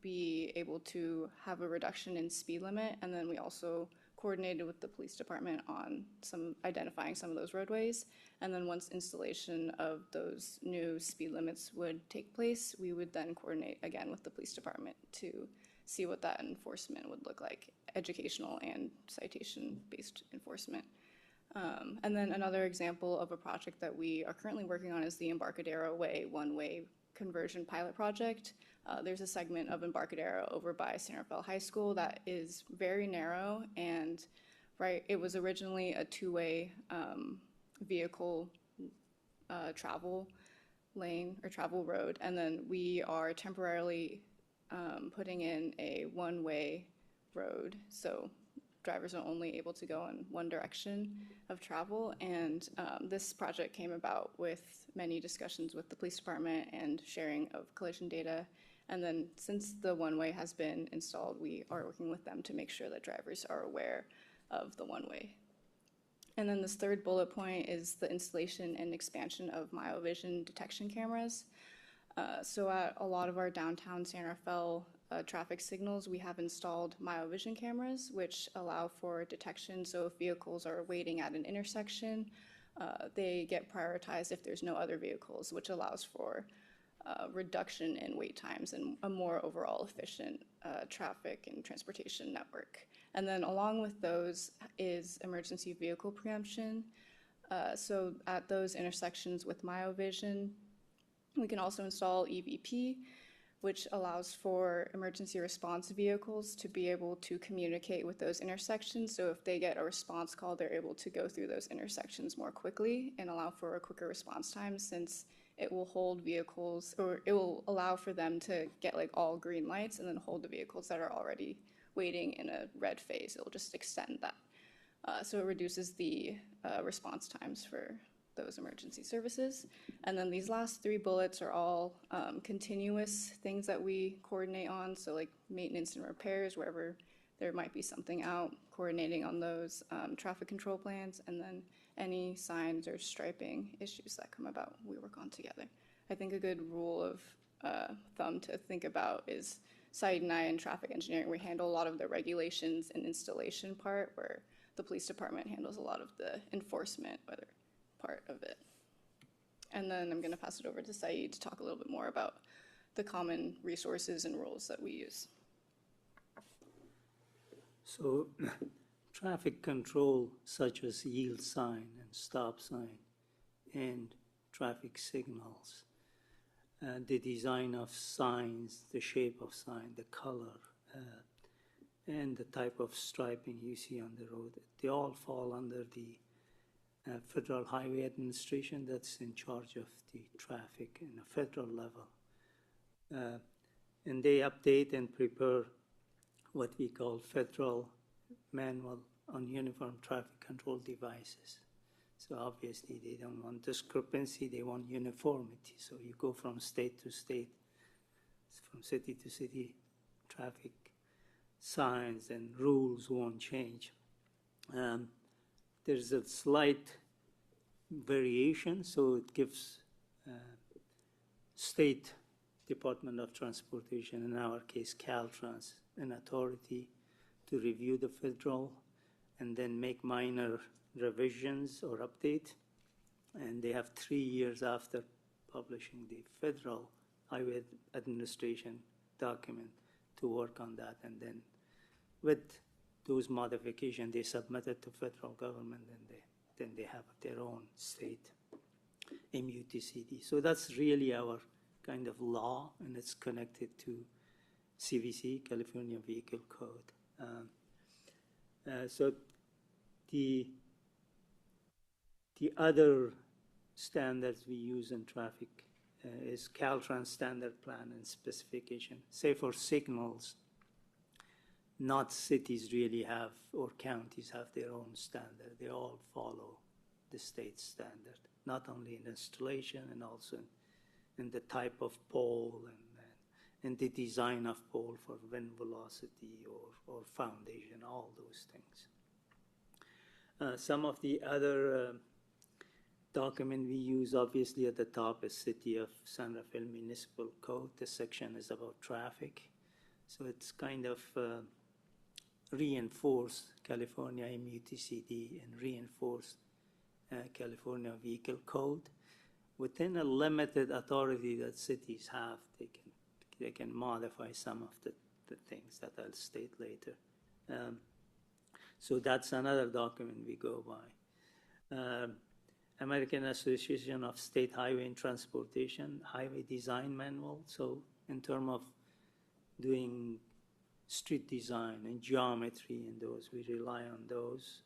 be able to have a reduction in speed limit, and then we also coordinated with the police department on identifying some of those roadways. And then once installation of those new speed limits would take place, we would then coordinate again with the police department to see what that enforcement would look like, educational and citation-based enforcement. And then another example of a project that we are currently working on is the Embarcadero Way one-way conversion pilot project. There's a segment of Embarcadero over by San Rafael High School that is very narrow, and it was originally a two-way vehicle travel lane or travel road, and then we are temporarily putting in a one-way road. So drivers are only able to go in one direction of travel. And this project came about with many discussions with the police department and sharing of collision data. And then since the one-way has been installed, we are working with them to make sure that drivers are aware of the one-way. And then this third bullet point is the installation and expansion of MyoVision detection cameras. So at a lot of our downtown San Rafael traffic signals, we have installed MyoVision cameras, which allow for detection. So if vehicles are waiting at an intersection, they get prioritized if there's no other vehicles, which allows for reduction in wait times and a more overall efficient traffic and transportation network. And then along with those is emergency vehicle preemption. So at those intersections with MyoVision, we can also install EVP, which allows for emergency response vehicles to be able to communicate with those intersections. So if they get a response call, they're able to go through those intersections more quickly and allow for a quicker response time, since it will hold vehicles, or it will allow for them to get like all green lights and then hold the vehicles that are already waiting in a red phase. It'll just extend that. So it reduces the response times for those emergency services. And then these last three bullets are all continuous things that we coordinate on. So like maintenance and repairs, wherever there might be something out, coordinating on those traffic control plans, and then any signs or striping issues that come about, we work on together. I think a good rule of thumb to think about is Saeed and I in traffic engineering, we handle a lot of the regulations and installation part, where the police department handles a lot of the enforcement part of it. And then I'm going to pass it over to Saeed to talk a little bit more about the common resources and rules that we use. So traffic control such as yield sign and stop sign and traffic signals, the design of signs, the shape of sign, the color, and the type of striping you see on the road, they all fall under the Federal Highway Administration that's in charge of the traffic in a federal level. And they update and prepare what we call Federal Manual on Uniform Traffic Control Devices. So obviously they don't want discrepancy, they want uniformity. So you go from state to state, from city to city, traffic signs and rules won't change. There's a slight variation, so it gives State Department of Transportation, in our case Caltrans, an authority to review the federal and then make minor revisions or update. And they have 3 years after publishing the Federal Highway Administration document to work on that. And then with those modifications, they submit it to federal government, and then they have their own state MUTCD. So that's really our kind of law, and it's connected to CVC, California Vehicle Code. So the other standards we use in traffic is Caltrans standard plan and specification. Say for signals, not cities really have, or counties have their own standard. They all follow the state standard, not only in installation and also in the type of pole and the design of pole for wind velocity or foundation, all those things. Some of the other document we use, obviously at the top is City of San Rafael Municipal Code. The section is about traffic. So it's kind of reinforced California MUTCD and reinforced California Vehicle Code. Within a limited authority that cities have, they can modify some of the things that I'll state later. So that's another document we go by. American Association of State Highway and Transportation Highway Design Manual. So in terms of doing street design and geometry and those, we rely on those.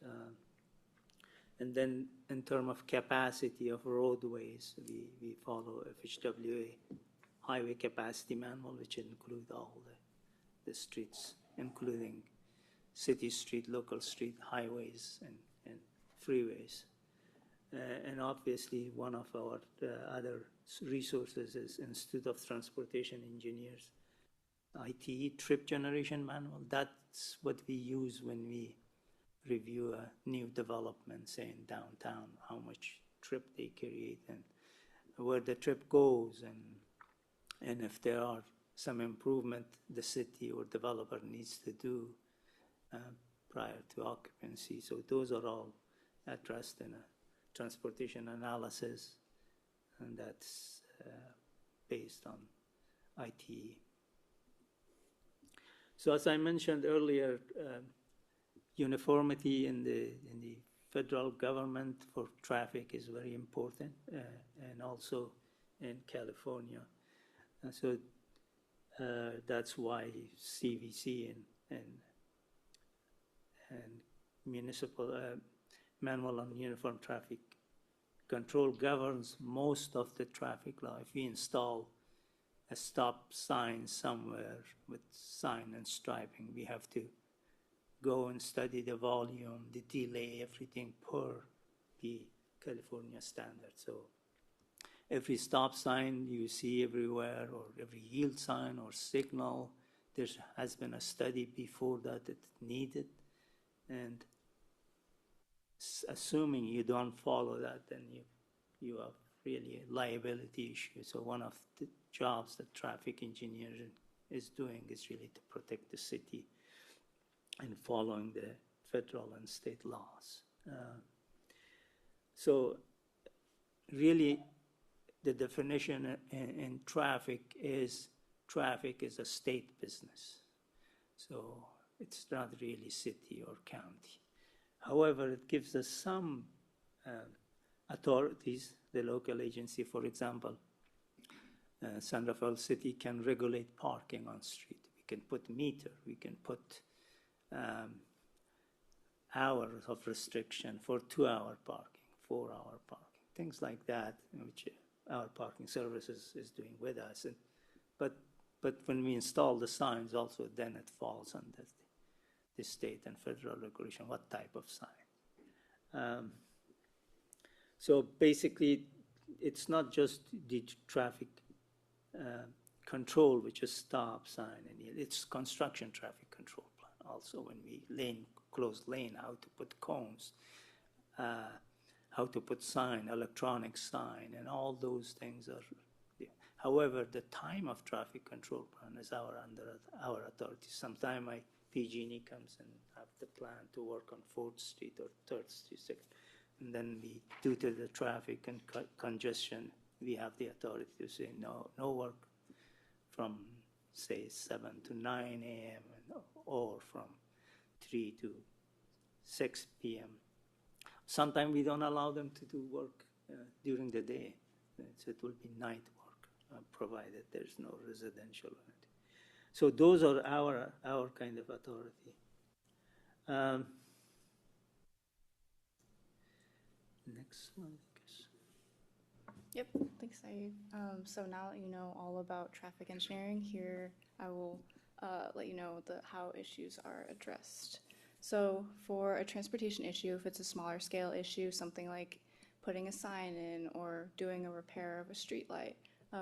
And then in terms of capacity of roadways, we follow FHWA Highway Capacity Manual, which include all the streets, including city street, local street, highways, and freeways. And obviously, one of our other resources is Institute of Transportation Engineers, ITE, trip generation manual. That's what we use when we review a new development, say in downtown, how much trip they create and where the trip goes, and if there are some improvement the city or developer needs to do prior to occupancy. So those are all addressed in a transportation analysis, and that's based on ITE. So as I mentioned earlier, uniformity in the federal government for traffic is very important, and also in California. And so that's why CVC and municipal manual on uniform traffic control governs most of the traffic law. If we install a stop sign somewhere with sign and striping, we have to go and study the volume, the delay, everything per the California standard. So every stop sign you see everywhere, or every yield sign or signal, there has been a study before that it's needed. And assuming you don't follow that, then you have really a liability issue. So one of the jobs that traffic engineer is doing is really to protect the city and following the federal and state laws. So really, the definition in traffic is a state business. So it's not really city or county. However, it gives us some authorities, the local agency, for example, San Rafael City can regulate parking on street. We can put meter, we can put hours of restriction for 2-hour parking, 4-hour parking, things like that, which our parking services is doing with us. But when we install the signs also, then it falls under the state and federal regulation, what type of sign. So basically, it's not just the traffic control, which is stop sign, and it's construction traffic control plan. Also, when we close lane, how to put cones, how to put sign, electronic sign, and all those things are. However, the time of traffic control plan is under our authority. Sometimes my PG&E comes and have the plan to work on 4th Street or 3rd Street, and then we, due to the traffic and congestion, we have the authority to say no work from say 7 to 9 a.m. or from 3 to 6 p.m. Sometimes we don't allow them to do work during the day. So it will be night work, provided there's no residential. So those are our kind of authority. Next slide, I guess. Yep, thanks, Saeed. So now that you know all about traffic engineering, here I will let you know how issues are addressed. So for a transportation issue, if it's a smaller scale issue, something like putting a sign in or doing a repair of a street light,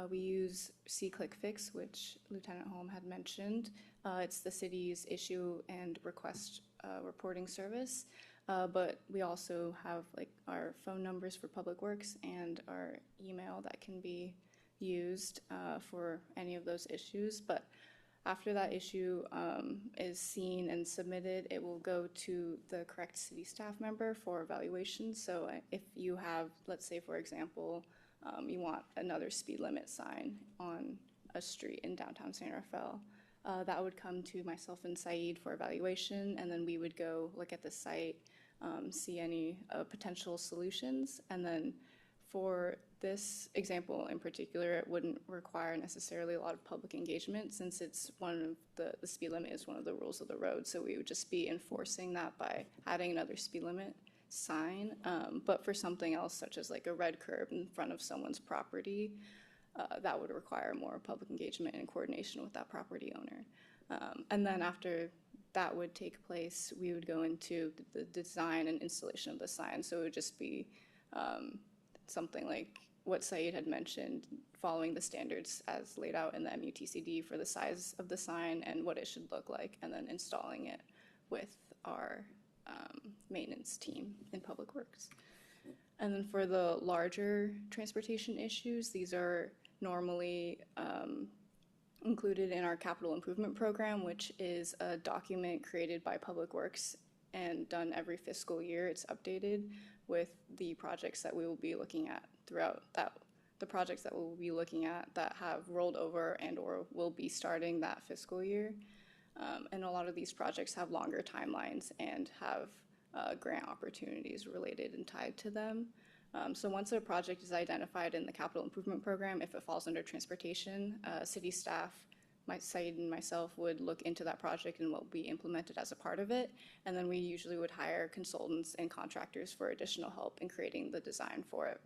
we use C-Click-Fix, which Lieutenant Holm had mentioned. It's the city's issue and request reporting service. But we also have our phone numbers for Public Works and our email that can be used for any of those issues. But after that issue is seen and submitted, it will go to the correct city staff member for evaluation. So if you have, let's say, for example, you want another speed limit sign on a street in downtown San Rafael, that would come to myself and Saeed for evaluation, and then we would go look at the site, see any potential solutions, and then for this example in particular, it wouldn't require necessarily a lot of public engagement since it's one of the speed limit is one of the rules of the road, so we would just be enforcing that by adding another speed limit sign. But for something else, such as like a red curb in front of someone's property, that would require more public engagement and coordination with that property owner. And then after that would take place, we would go into the design and installation of the sign. So it would just be something like what Saeed had mentioned, following the standards as laid out in the MUTCD for the size of the sign and what it should look like, and then installing it with our maintenance team in Public Works. And then for the larger transportation issues, these are normally included in our capital improvement program, which is a document created by Public Works and done every fiscal year. It's updated with the projects that we will be looking at throughout that, the projects that we'll be looking at that have rolled over and or will be starting that fiscal year. And a lot of these projects have longer timelines and have grant opportunities related and tied to them. So once a project is identified in the capital improvement program, if it falls under transportation, city staff, Saeed and myself would look into that project and what will be implemented as a part of it. And then we usually would hire consultants and contractors for additional help in creating the design for it.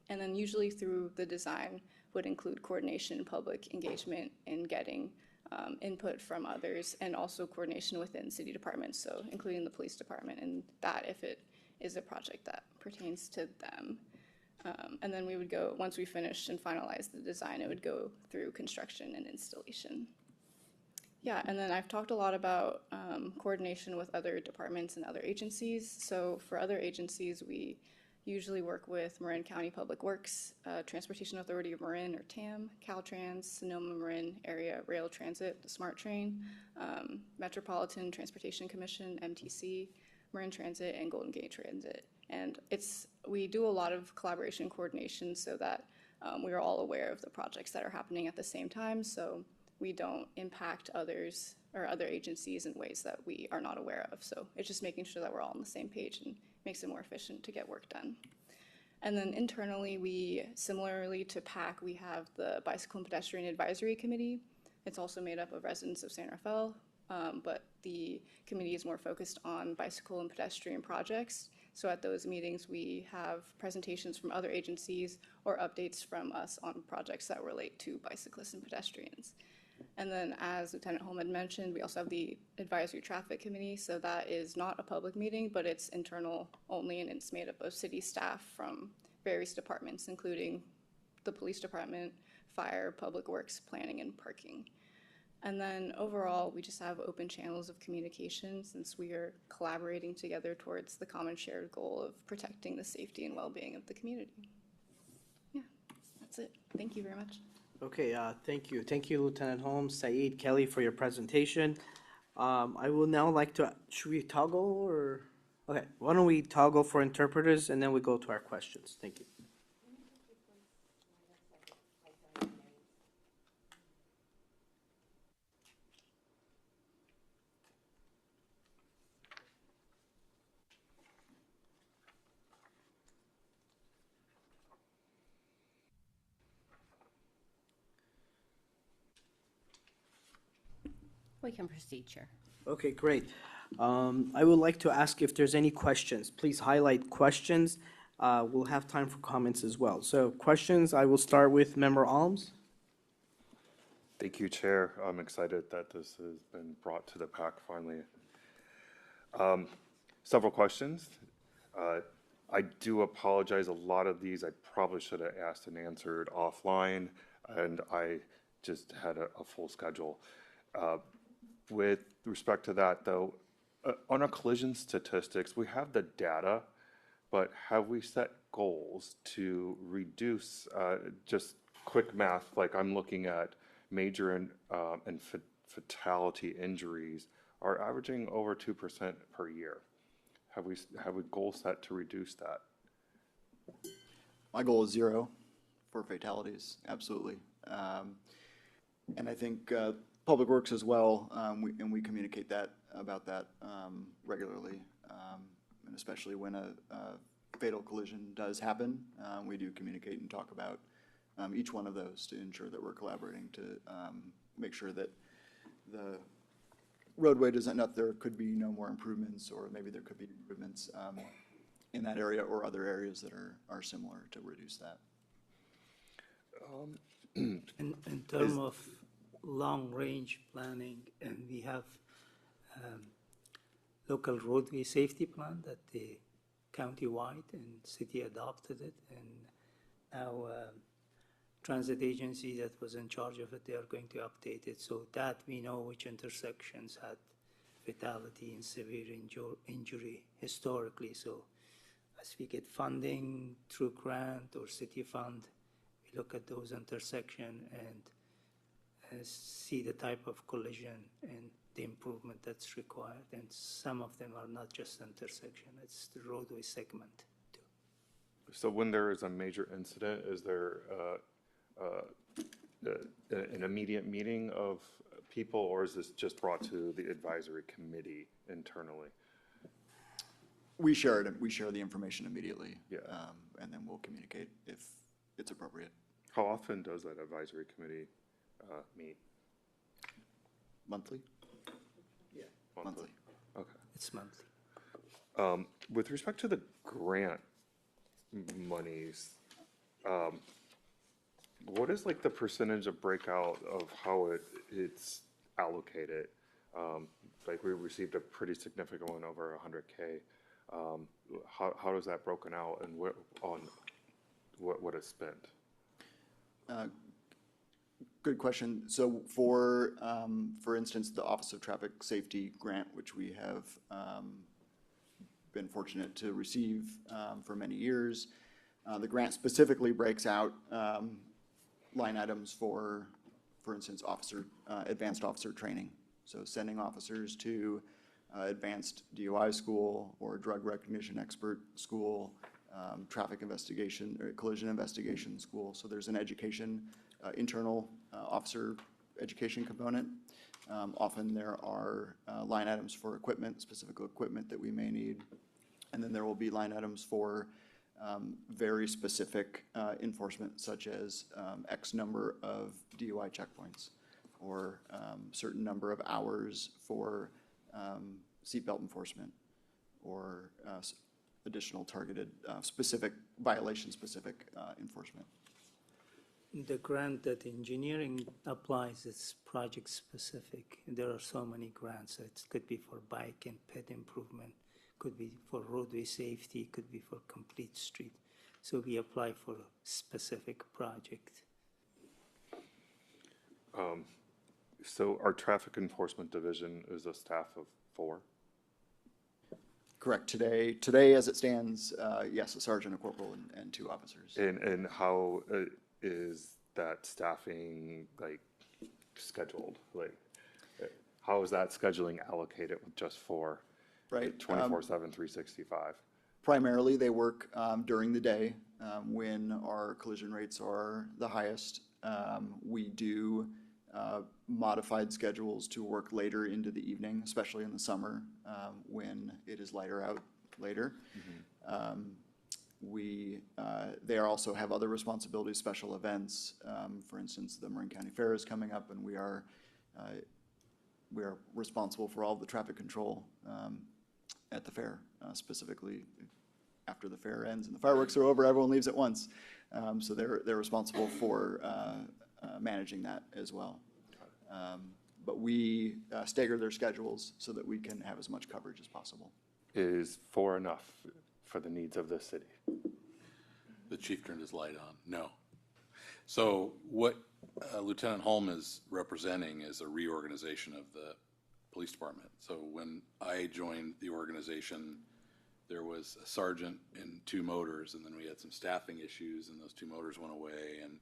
And then usually through the design would include coordination, public engagement, and getting input from others, and also coordination within city departments, so including the police department, and that if it is a project that pertains to them. And then we would go, once we finished and finalized the design, it would go through construction and installation. Yeah, and then I've talked a lot about coordination with other departments and other agencies. So for other agencies, we usually work with Marin County Public Works, Transportation Authority of Marin, or TAM, Caltrans, Sonoma Marin Area Rail Transit, the SMART Train, Metropolitan Transportation Commission, MTC, Marin Transit, and Golden Gate Transit. And we do a lot of collaboration and coordination so that we are all aware of the projects that are happening at the same time, so we don't impact others or other agencies in ways that we are not aware of. So it's just making sure that we're all on the same page and makes it more efficient to get work done. And then internally, we, similarly to PAC, we have the Bicycle and Pedestrian Advisory Committee. It's also made up of residents of San Rafael, but the committee is more focused on bicycle and pedestrian projects. So at those meetings, we have presentations from other agencies or updates from us on projects that relate to bicyclists and pedestrians. And then, as Lieutenant Holm had mentioned, we also have the Advisory Traffic Committee. So that is not a public meeting, but it's internal only, and it's made up of city staff from various departments, including the police department, fire, public works, planning, and parking. And then overall, we just have open channels of communication since we are collaborating together towards the common shared goal of protecting the safety and well-being of the community. Yeah, that's it. Thank you very much. Okay, thank you. Thank you, Lieutenant Holmes, Saeed, Kelly, for your presentation. I will now like to, should we toggle or? Okay, why don't we toggle for interpreters and then we go to our questions. Thank you. We can proceed, Chair. Okay, great. I would like to ask if there's any questions. Please highlight questions. We'll have time for comments as well. So questions, I will start with Member Alms. Thank you, Chair. I'm excited that this has been brought to the PAC finally. Several questions. I do apologize. A lot of these I probably should have asked and answered offline, and I just had a full schedule. With respect to that, though, on our collision statistics, we have the data, but have we set goals to reduce, just quick math, like I'm looking at major and fatality injuries are averaging over 2% per year. Have we goals set to reduce that? My goal is 0 for fatalities, absolutely. And I think Public Works as well, and we communicate about that regularly, and especially when a fatal collision does happen, we do communicate and talk about each one of those to ensure that we're collaborating to make sure that the roadway doesn't, not there could be no more improvements, or maybe there could be improvements in that area or other areas that are similar to reduce that. In terms of long-range planning, and we have local roadway safety plan that the county-wide and city adopted it, and now transit agency that was in charge of it, they are going to update it so that we know which intersections had fatality and severe injury historically. So as we get funding through grant or city fund, we look at those intersections and see the type of collision and the improvement that's required. And some of them are not just intersection, it's the roadway segment too. So when there is a major incident, is there an immediate meeting of people, or is this just brought to the advisory committee internally? We share the information immediately. Yeah. And then we'll communicate if it's appropriate. How often does that advisory committee meet? Monthly? Yeah. Monthly. Okay. It's monthly. With respect to the grant monies, what is like the percentage of breakout of how it's allocated? Like we received a pretty significant one, over 100K. How is that broken out, and what is spent? Good question. So for instance, the Office of Traffic Safety grant, which we have been fortunate to receive for many years, the grant specifically breaks out line items for instance, advanced officer training. So sending officers to advanced DUI school or drug recognition expert school, traffic investigation or collision investigation school. So there's an education, internal officer education component. Often there are line items for equipment, specific equipment that we may need. And then there will be line items for very specific enforcement, such as X number of DUI checkpoints, or certain number of hours for seatbelt enforcement, or additional targeted specific violation-specific enforcement. The grant that engineering applies is project-specific. There are so many grants. It could be for bike and ped improvement, could be for roadway safety, could be for complete street. So we apply for a specific project. So our traffic enforcement division is a staff of 4? Correct. Today as it stands, yes, a sergeant, a corporal, and 2 officers. And how is that staffing like scheduled? Like, how is that scheduling allocated with just 4? Right. 24/7, 365. Primarily, they work during the day when our collision rates are the highest. We do modified schedules to work later into the evening, especially in the summer when it is lighter out later. They also have other responsibilities, special events. For instance, the Marin County Fair is coming up, and we are responsible for all of the traffic control at the fair, specifically after the fair ends and the fireworks are over, everyone leaves at once. So they're responsible for managing that as well. But we stagger their schedules so that we can have as much coverage as possible. Is 4 enough for the needs of the city? The chief turned his light on. No. So what Lieutenant Holm is representing is a reorganization of the police department. So when I joined the organization, there was a sergeant and 2 motors, and then we had some staffing issues, and those 2 motors went away. And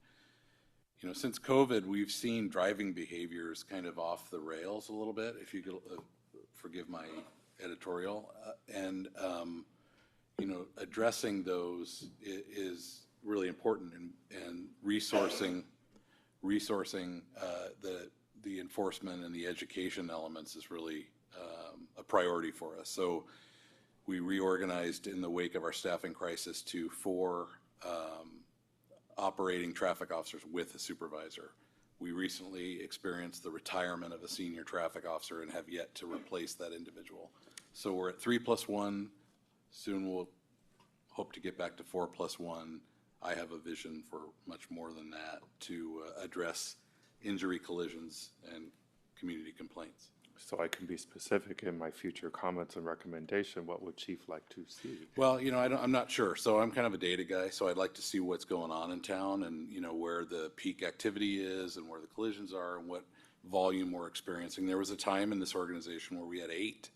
you know, since COVID, we've seen driving behaviors kind of off the rails a little bit, if you could forgive my editorial. You know, addressing those is really important, and resourcing the enforcement and the education elements is really a priority for us. So we reorganized in the wake of our staffing crisis to 4 operating traffic officers with a supervisor. We recently experienced the retirement of a senior traffic officer and have yet to replace that individual. So we're at 3+1. Soon we'll hope to get back to 4+1. I have a vision for much more than that to address injury, collisions, and community complaints. So I can be specific in my future comments and recommendation, what would Chief like to see? Well, I'm not sure. So I'm kind of a data guy, so I'd like to see what's going on in town and, where the peak activity is and where the collisions are and what volume we're experiencing. There was a time in this organization where we had 8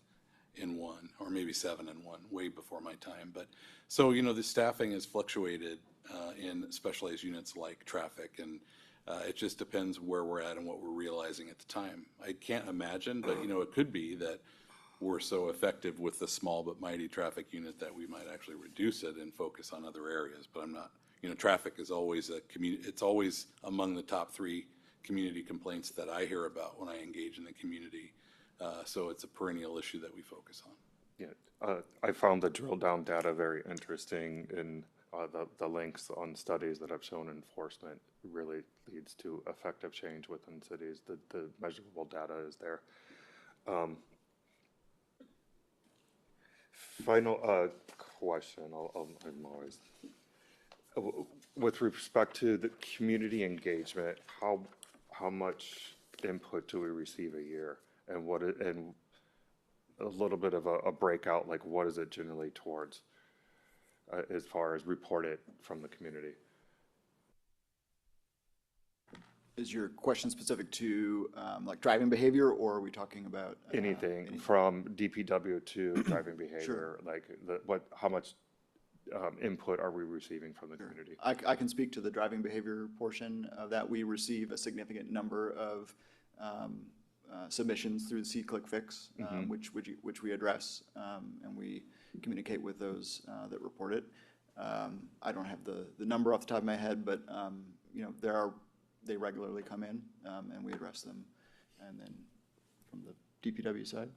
in one, or maybe 7 in one, way before my time. But so, the staffing has fluctuated in specialized units like traffic, and it just depends where we're at and what we're realizing at the time. I can't imagine, but it could be that we're so effective with the small but mighty traffic unit that we might actually reduce it and focus on other areas. But I'm not, traffic is always it's always among the top 3 community complaints that I hear about when I engage in the community. So it's a perennial issue that we focus on. Yeah, I found the drill down data very interesting in the links on studies that have shown enforcement really leads to effective change within cities. The measurable data is there. Final question, I'm always, with respect to the community engagement, how much input do we receive a year? And and a little bit of a breakout, like what is it generally towards as far as reported from the community? Is your question specific to like driving behavior, or are we talking about anything from DPW to driving behavior? Sure. Like how much input are we receiving from the community? I can speak to the driving behavior portion of that. We receive a significant number of submissions through the See-Click-Fix, which we address, and we communicate with those that report it. I don't have the number off the top of my head, but they regularly come in, and we address them. And then from the DPW side?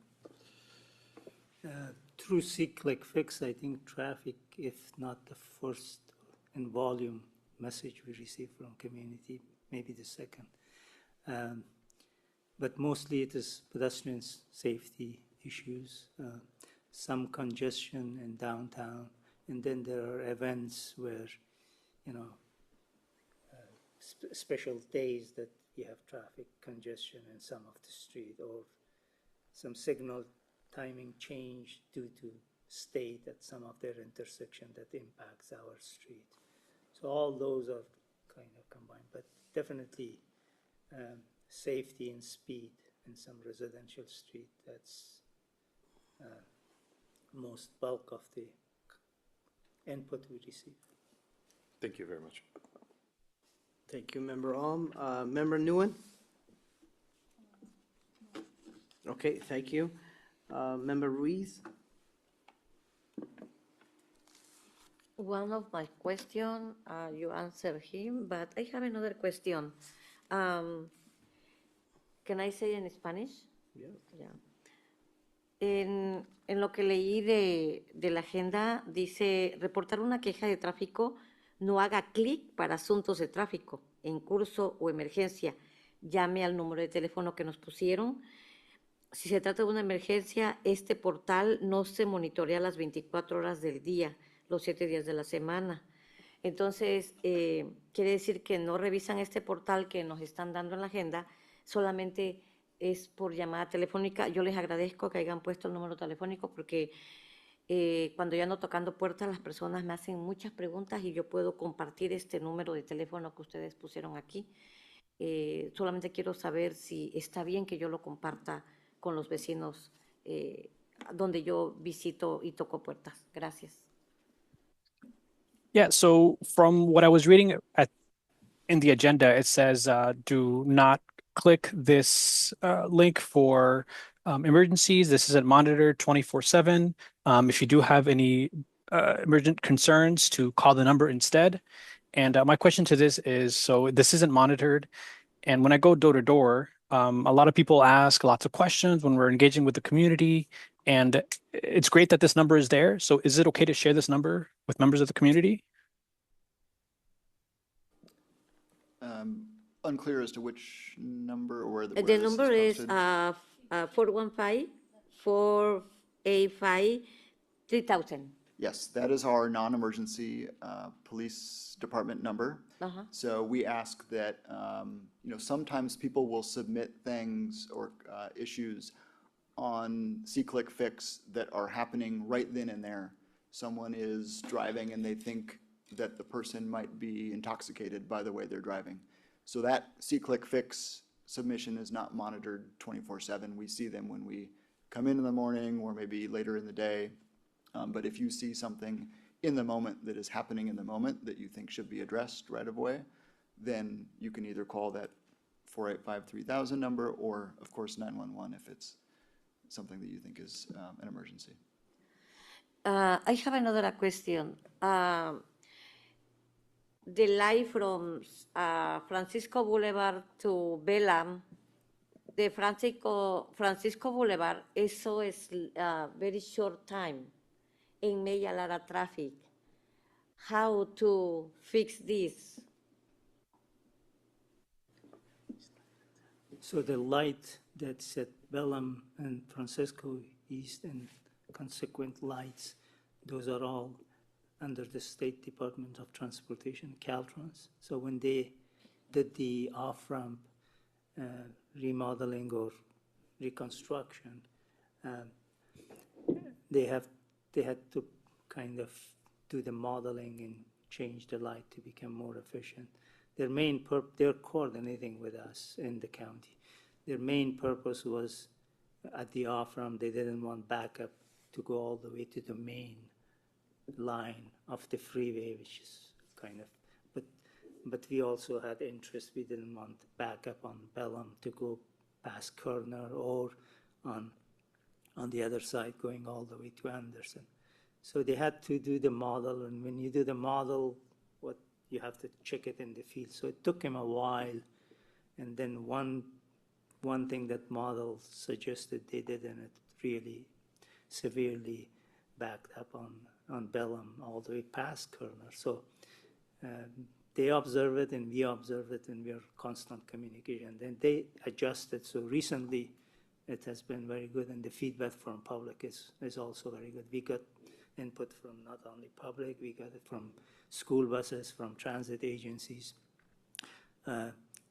Through See-Click-Fix, I think traffic, if not the first in volume message we receive from community, maybe the second. But mostly it is pedestrian safety issues, some congestion in downtown, and then there are events where, special days that you have traffic congestion in some of the street, or some signal timing change due to state at some of their intersection that impacts our street. So all those are kind of combined, but definitely safety and speed in some residential street, that's most bulk of the input we receive. Thank you very much. Thank you, Member Alm. Member Nguyen? Okay, thank you. Member Ruiz? One of my questions, you answered him, but I have another question. Can I say in Spanish? Yeah. Yeah. En lo que leí de la agenda, dice, reportar una queja de tráfico, no haga clic para asuntos de tráfico, en curso o emergencia. Llame al número de teléfono que nos pusieron. Si se trata de una emergencia, este portal no se monitorea las 24 horas del día, los 7 días de la semana. Entonces, quiere decir que no revisan este portal que nos están dando en la agenda, solamente es por llamada telefónica. Yo les agradezco que hayan puesto el número telefónico porque cuando yo ando tocando puertas, las personas me hacen muchas preguntas y yo puedo compartir este número de teléfono que ustedes pusieron aquí. Solamente quiero saber si está bien que yo lo comparta con los vecinos donde yo visito y toco puertas. Gracias. Yeah, so from what I was reading in the agenda, it says do not click this link for emergencies. This isn't monitored 24/7. If you do have any emergent concerns, to call the number instead. And my question to this is, so this isn't monitored. And when I go door to door, a lot of people ask lots of questions when we're engaging with the community. And it's great that this number is there. So is it okay to share this number with members of the community? Unclear as to which number or where The number is 415-485-3000. Yes, that is our non-emergency police department number. So we ask that, sometimes people will submit things or issues on See-Click Fix that are happening right then and there. Someone is driving and they think that the person might be intoxicated by the way they're driving. So that See-Click Fix submission is not monitored 24/7. We see them when we come in the morning or maybe later in the day. But if you see something in the moment that is happening in the moment that you think should be addressed right away, then you can either call that 485-3000 number or, of course, 911 if it's something that you think is an emergency. I have another question. The line from Francisco Boulevard to Bellam, the Francisco Boulevard, eso es very short time and make a lot of traffic. How to fix this? So the light that's at Bellam and Francisco East and consequent lights, those are all under the State Department of Transportation, Caltrans. So when they did the off-ramp remodeling or reconstruction, they had to kind of do the modeling and change the light to become more efficient. They're coordinating with us in the county. Their main purpose was at the off-ramp, they didn't want backup to go all the way to the main line of the freeway, which is kind of, but we also had interest. We didn't want backup on Bellam to go past Kerner or on the other side going all the way to Anderson. So they had to do the model, and when you do the model, you have to check it in the field. So it took him a while, and then one thing that model suggested they did, and it really severely backed up on Bellam all the way past Kerner. So they observe it and we observe it, and we are constant communication. Then they adjusted. So recently it has been very good, and the feedback from public is also very good. We got input from not only public, we got it from school buses, from transit agencies.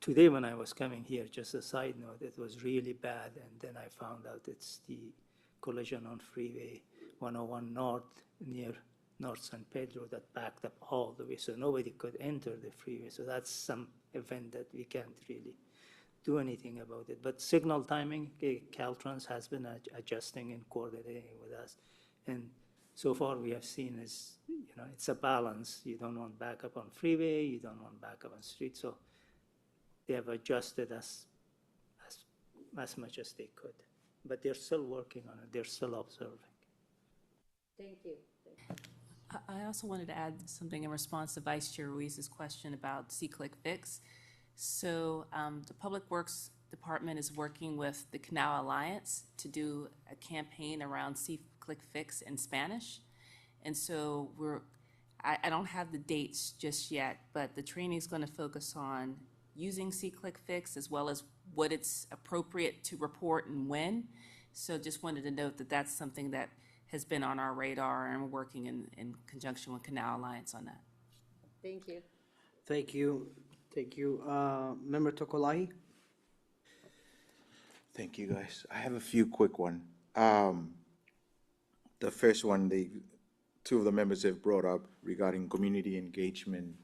Today when I was coming here, just a side note, it was really bad, and then I found out it's the collision on Freeway 101 North near North San Pedro that backed up all the way, so nobody could enter the freeway. So that's some event that we can't really do anything about it. But signal timing, Caltrans has been adjusting and coordinating with us, and so far we have seen is, it's a balance. You don't want backup on freeway, you don't want backup on street, so they have adjusted as much as they could. But they're still working on it, they're still observing. Thank you. I also wanted to add something in response to Vice Chair Ruiz's question about See-Click Fix. So the Public Works Department is working with the Canal Alliance to do a campaign around See-Click Fix in Spanish. And so I don't have the dates just yet, but the training is going to focus on using See-Click Fix as well as what it's appropriate to report and when. So just wanted to note that that's something that has been on our radar, and we're working in conjunction with Canal Alliance on that. Thank you. Thank you. Thank you. Member Tokolahi? Thank you, guys. I have a few quick ones. The first one, two of the members have brought up regarding community engagement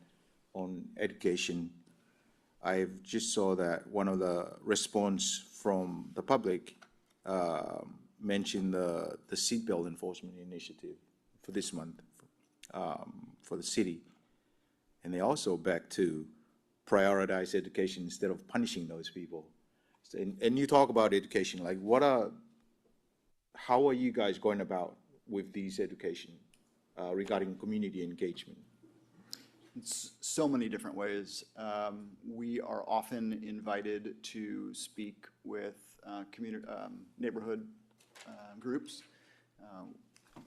on education. I just saw that one of the response from the public mentioned the seatbelt enforcement initiative for this month for the city. And they also back to prioritize education instead of punishing those people. And you talk about education, like how are you guys going about with these education regarding community engagement? It's so many different ways. We are often invited to speak with neighborhood groups.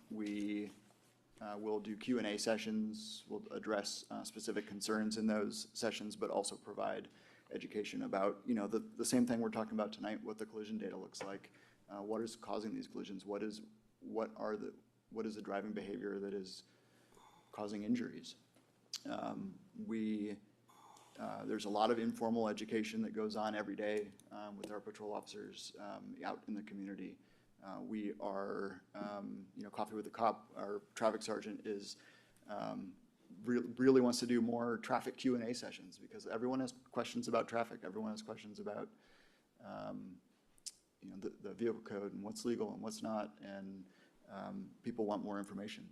We will do Q&A sessions. We'll address specific concerns in those sessions, but also provide education about, the same thing we're talking about tonight, what the collision data looks like, what is causing these collisions, what is the driving behavior that is causing injuries. There's a lot of informal education that goes on every day with our patrol officers out in the community We are, Coffee with the Cop, our traffic sergeant is, really wants to do more traffic Q&A sessions because everyone has questions about traffic. Everyone has questions about, the vehicle code and what's legal and what's not, and people want more information.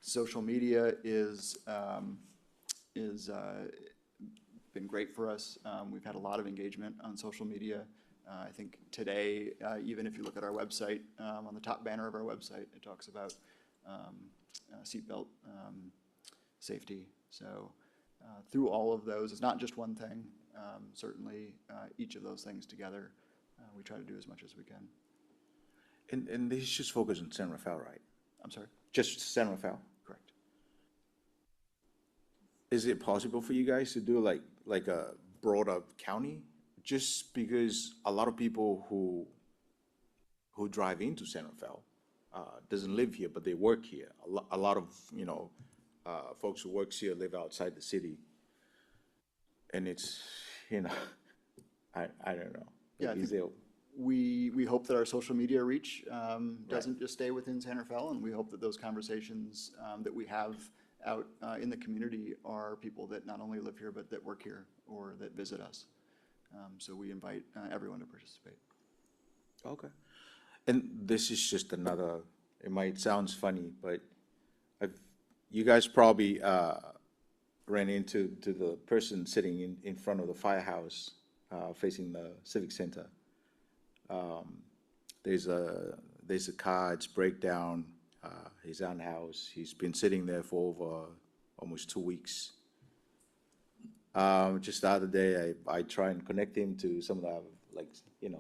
Social media is been great for us. We've had a lot of engagement on social media. I think today, even if you look at our website, on the top banner of our website, it talks about seatbelt safety. So through all of those, it's not just one thing. Certainly, each of those things together, we try to do as much as we can. And this is just focused on San Rafael, right? I'm sorry? Just San Rafael? Correct. Is it possible for you guys to do like a broader county? Just because a lot of people who drive into San Rafael doesn't live here, but they work here. A lot of, folks who works here live outside the city. And it's, I don't know. Yeah, we hope that our social media reach doesn't just stay within San Rafael, and we hope that those conversations that we have out in the community are people that not only live here, but that work here or that visit us. So we invite everyone to participate. Okay. And this is just another, it might sound funny, but you guys probably ran into the person sitting in front of the firehouse facing the Civic Center. There's a car, it's breakdown, his own house. He's been sitting there for over almost 2 weeks. Just the other day, I try and connect him to some of the,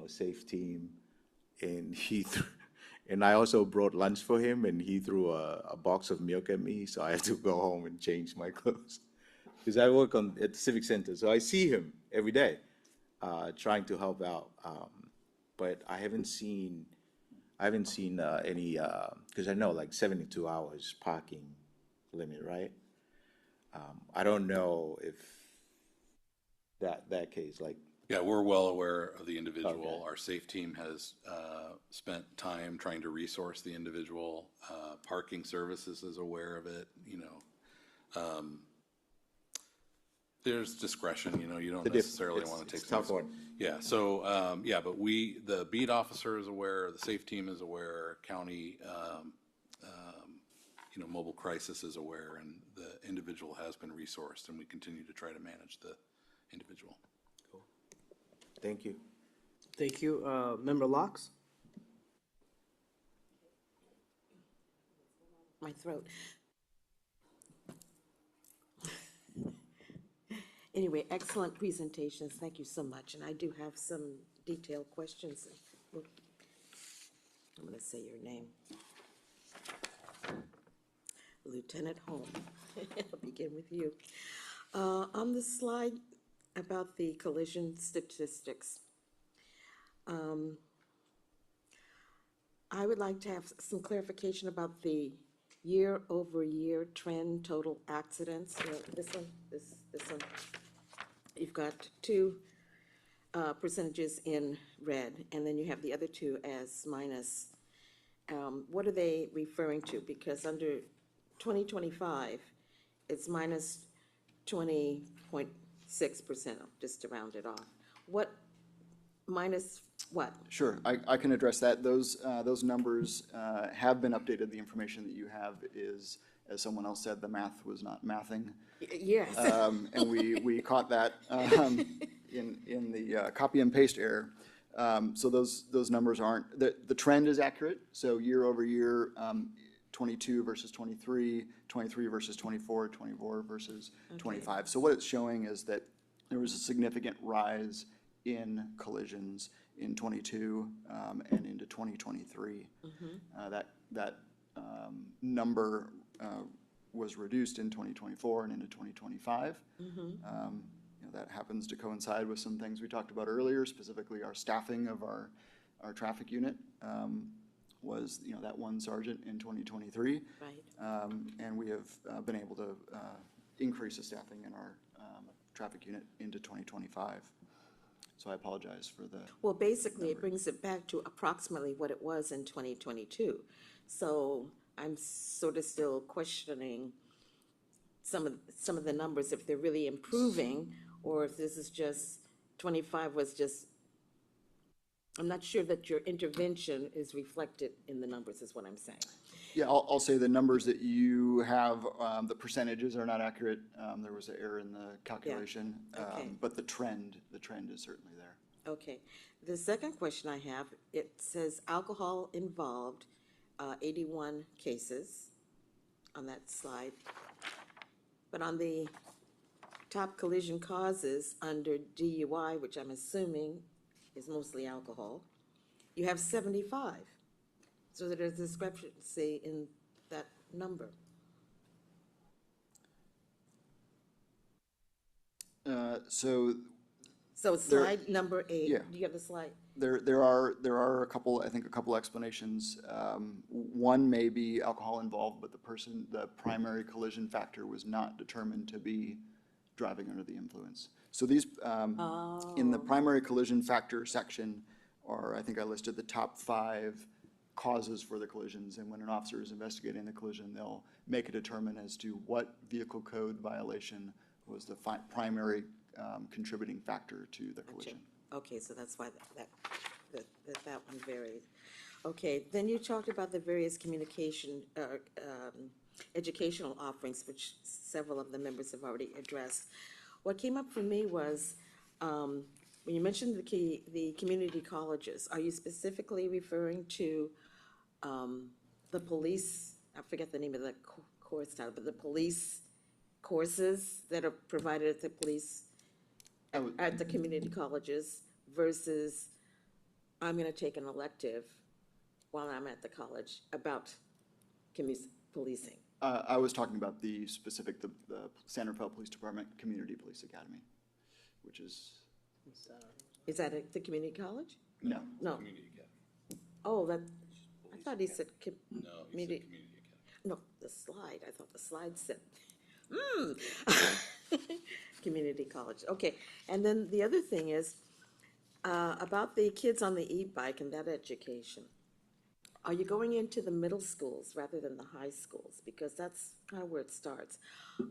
safe team, and and I also brought lunch for him, and he threw a box of milk at me, so I had to go home and change my clothes. Because I work at the Civic Center, so I see him every day, trying to help out. But I haven't seen any, because I know 72 hours parking limit, right? I don't know if that case, Yeah, we're well aware of the individual. Okay. Our SAFE team has spent time trying to resource the individual. Parking Services is aware of it, There's discretion, you don't necessarily want to take. It's a tough one. Yeah, so, but the beat officer is aware, the SAFE team is aware, county, mobile crisis is aware, and the individual has been resourced, and we continue to try to manage the individual. Cool. Thank you. Thank you. Member Locks? My throat. Anyway, excellent presentations. Thank you so much. And I do have some detailed questions. I'm going to say your name. Lieutenant Holm. I'll begin with you. On the slide about the collision statistics, I would like to have some clarification about the year-over-year trend total accidents. This one. You've got two percentages in red, and then you have the other two as minus. What are they referring to? Because under 2025, it's minus 20.6%, just to round it off. What, minus what? Sure, I can address that. Those numbers have been updated. The information that you have is, as someone else said, the math was not mathing. Yes. And we caught that in the copy and paste error. So those numbers aren't, the trend is accurate. So year over year, 22 versus 23, 23 versus 24, 24 versus 25. So what it's showing is that there was a significant rise in collisions in 22 and into 2023. That number was reduced in 2024 and into 2025. That happens to coincide with some things we talked about earlier, specifically our staffing of our traffic unit was that one sergeant in 2023. Right. And we have been able to increase the staffing in our traffic unit into 2025. So I apologize for the, Well, basically, it brings it back to approximately what it was in 2022. So I'm sort of still questioning some of the numbers, if they're really improving, or if this is just, 25 was just, I'm not sure that your intervention is reflected in the numbers, is what I'm saying. yeah, I'll say the numbers that you have, the percentages are not accurate. There was an error in the calculation. Okay. But the trend is certainly there. Okay. The second question I have, it says alcohol involved, 81 cases on that slide. But on the top collision causes under DUI, which I'm assuming is mostly alcohol, you have 75. So there's a discrepancy in that number. So So There- slide number 8, yeah. do you have the slide? there are a couple, I think, a couple explanations. One may be alcohol involved, but the primary collision factor was not determined to be driving under the influence. So these, in the primary collision factor section, or I think I listed the top 5 causes for the collisions, and when an officer is investigating the collision, they'll make a determine as to what vehicle code violation was the primary contributing factor to the collision. Okay, so that's why that one varied. Okay, then you talked about the various communication, educational offerings, which several of the members have already addressed. What came up for me was, when you mentioned the community colleges, are you specifically referring to the police, I forget the name of the course title, but the police courses that are provided at the police, at the community colleges versus I'm going to take an elective while I'm at the college about policing? I was talking about the specific, the San Rafael Police Department Community Police Academy, which is, Is that at the community college? no. No. Oh, that, I thought he said community. No, the slide, I thought the slide said, community college. Okay, and then the other thing is, about the kids on the e-bike and that education. Are you going into the middle schools rather than the high schools? Because that's kind of where it starts.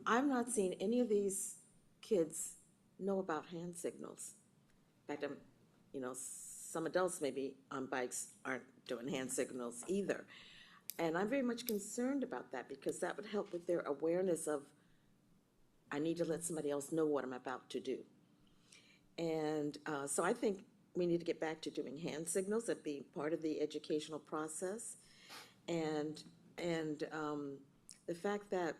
I've not seen any of these kids know about hand signals. In fact, some adults maybe on bikes aren't doing hand signals either. And I'm very much concerned about that because that would help with their awareness of, I need to let somebody else know what I'm about to do. And so I think we need to get back to doing hand signals, that being part of the educational process. And the fact that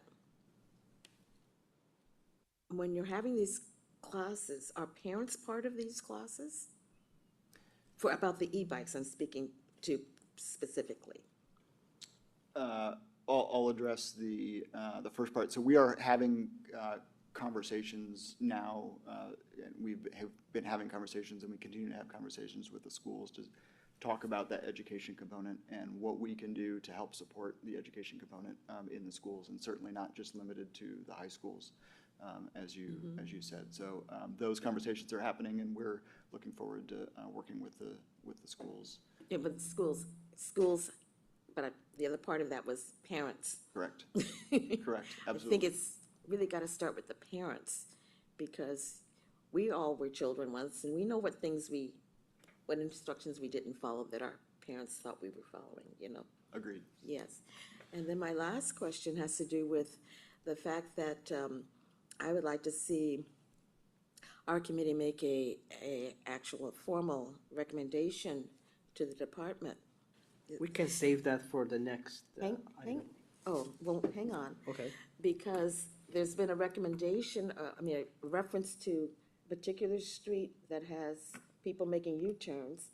when you're having these classes, are parents part of these classes? For about the e-bikes I'm speaking to specifically. I'll address the first part. So we are having conversations now, and we have been having conversations, and we continue to have conversations with the schools to talk about that education component and what we can do to help support the education component in the schools, and certainly not just limited to the high schools, as you said. So those conversations are happening, and we're looking forward to working with the schools. Yeah, but schools, but the other part of that was parents. Correct. Correct. Absolutely. I think it's really got to start with the parents, because we all were children once, and we know what instructions we didn't follow that our parents thought we were following, Agreed. Yes. And then my last question has to do with the fact that I would like to see our committee make a actual formal recommendation to the department. We can save that for the next item. Hang on. Okay. Because there's been a recommendation, a reference to a particular street that has people making U-turns,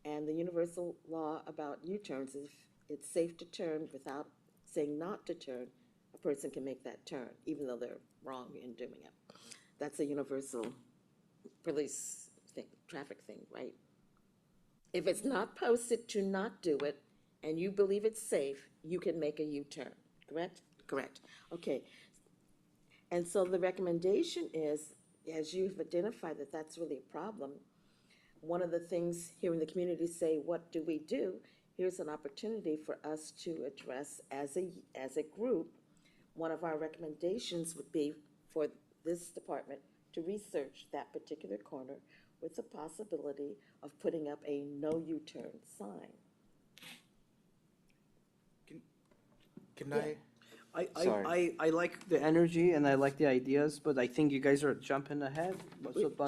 and the universal law about U-turns is if it's safe to turn without saying not to turn, a person can make that turn, even though they're wrong in doing it. That's a universal police thing, traffic thing, right? If it's not posted to not do it, and you believe it's safe, you can make a U-turn, correct? Correct. Okay. And so the recommendation is, as you've identified that that's really a problem, one of the things hearing the community say, what do we do? Here's an opportunity for us to address as a group. One of our recommendations would be for this department to research that particular corner with the possibility of putting up a no U-turn sign. Can I? I like the energy and I like the ideas, but I think you guys are jumping ahead.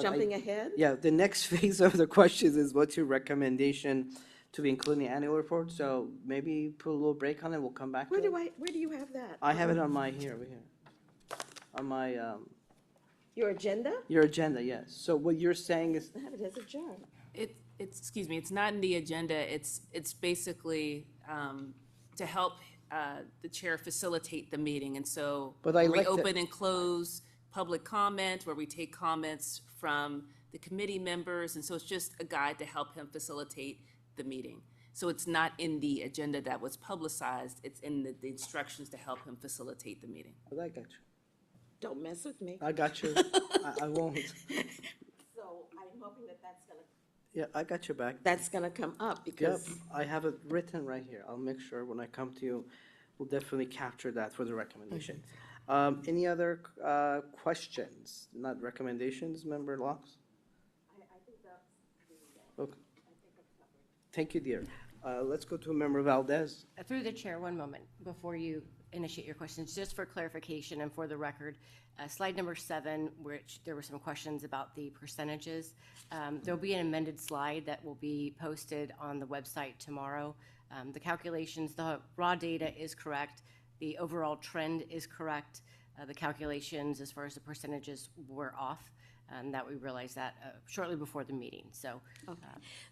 Jumping ahead? Yeah, the next phase of the questions is what's your recommendation to be included in the annual report? So maybe put a little break on it, we'll come back to it. Where do you have that? I have it on my, over here. On my, Your agenda? your agenda, yes. So what you're saying is, I have it as a journal. Excuse me, it's not in the agenda, it's basically to help the chair facilitate the meeting, and so But I we like open and close public comment, where we take comments from the committee members, and so it's just a guide to help him facilitate the meeting. So it's not in the agenda that was publicized, it's in the instructions to help him facilitate the meeting. but I got you. Don't mess with me. I got you. I won't. So I'm hoping that that's gonna. Yeah, I got your back. That's gonna come up Yep, because. I have it written right here. I'll make sure when I come to you, we'll definitely capture that for the recommendation. Any other questions? Not recommendations, Member Locks? I think that's. Okay. Thank you, dear. Let's go to Member Valdez. Through the chair, one moment before you initiate your questions, just for clarification and for the record, slide number 7, which there were some questions about the percentages. There'll be an amended slide that will be posted on the website tomorrow. The calculations, the raw data is correct. The overall trend is correct. The calculations as far as the percentages were off, that we realized that shortly before the meeting. So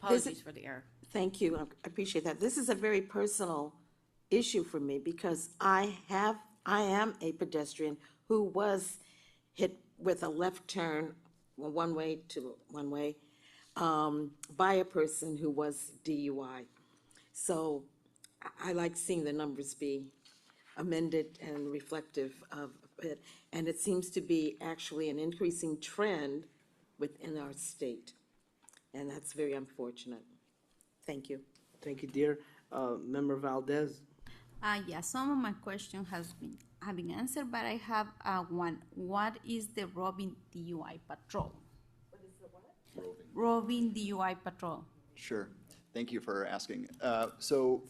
apologies for the error. Thank you. I appreciate that. This is a very personal issue for me because I am a pedestrian who was hit with a left turn, one way by a person who was DUI. So I like seeing the numbers be amended and reflective of it. And it seems to be actually an increasing trend within our state. And that's very unfortunate. Thank you. Thank you, dear. Member Valdez. Yeah, some of my question have been answered, but I have one. What is the roving DUI patrol? What is the what? Roving DUI patrol. Sure. Thank you for asking. So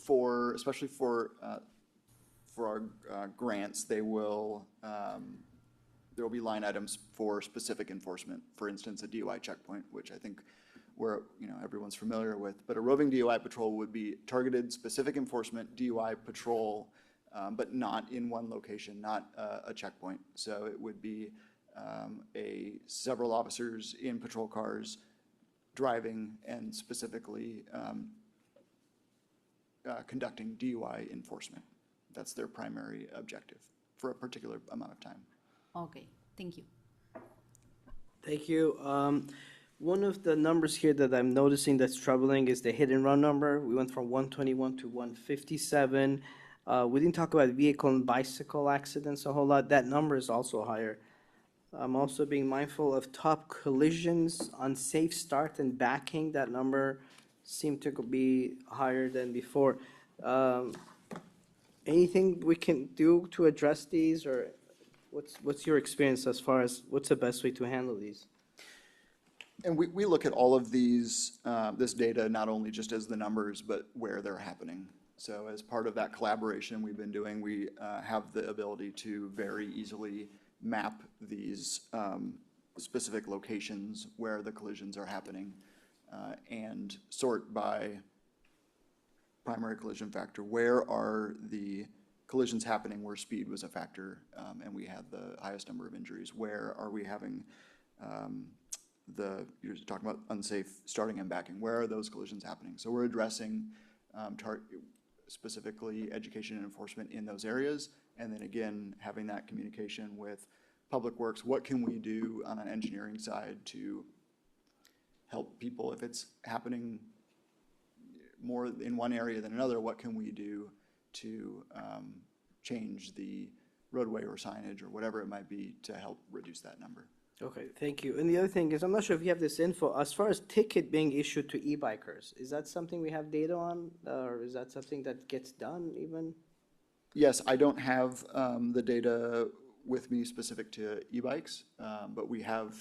especially for our grants, there will be line items for specific enforcement. For instance, a DUI checkpoint, which I think everyone's familiar with. But a roving DUI patrol would be targeted specific enforcement DUI patrol, but not in one location, not a checkpoint. So it would be several officers in patrol cars driving and specifically conducting DUI enforcement. That's their primary objective for a particular amount of time. Okay, thank you. Thank you. One of the numbers here that I'm noticing that's troubling is the hit and run number. We went from 121 to 157. We didn't talk about vehicle and bicycle accidents a whole lot. That number is also higher. I'm also being mindful of top collisions, unsafe start and backing. That number seemed to be higher than before. Anything we can do to address these, or what's your experience as far as what's the best way to handle these? And we look at all of these, this data, not only just as the numbers, but where they're happening. So as part of that collaboration we've been doing, we have the ability to very easily map these specific locations where the collisions are happening and sort by primary collision factor. Where are the collisions happening where speed was a factor and we had the highest number of injuries? Where are we having you're talking about unsafe starting and backing. Where are those collisions happening? So we're addressing specifically education and enforcement in those areas. And then again, having that communication with Public Works. What can we do on an engineering side to help people if it's happening more in one area than another? What can we do to change the roadway or signage or whatever it might be to help reduce that number? Okay, thank you. And the other thing is, I'm not sure if you have this info, as far as ticket being issued to e-bikers, is that something we have data on? Or is that something that gets done even? Yes, I don't have the data with me specific to e-bikes, but we have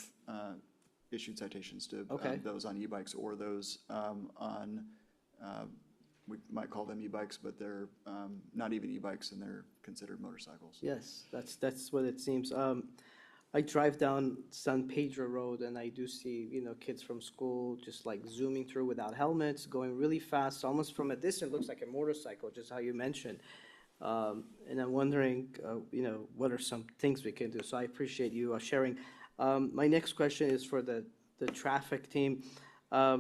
issued citations to Okay. those on e-bikes or those on, we might call them e-bikes, but they're not even e-bikes and they're considered motorcycles. Yes, that's what it seems. I drive down San Pedro Road and I do see, kids from school just like zooming through without helmets, going really fast, almost from a distance, looks like a motorcycle, just how you mentioned. And I'm wondering, what are some things we can do? So I appreciate you sharing. My next question is for the traffic team.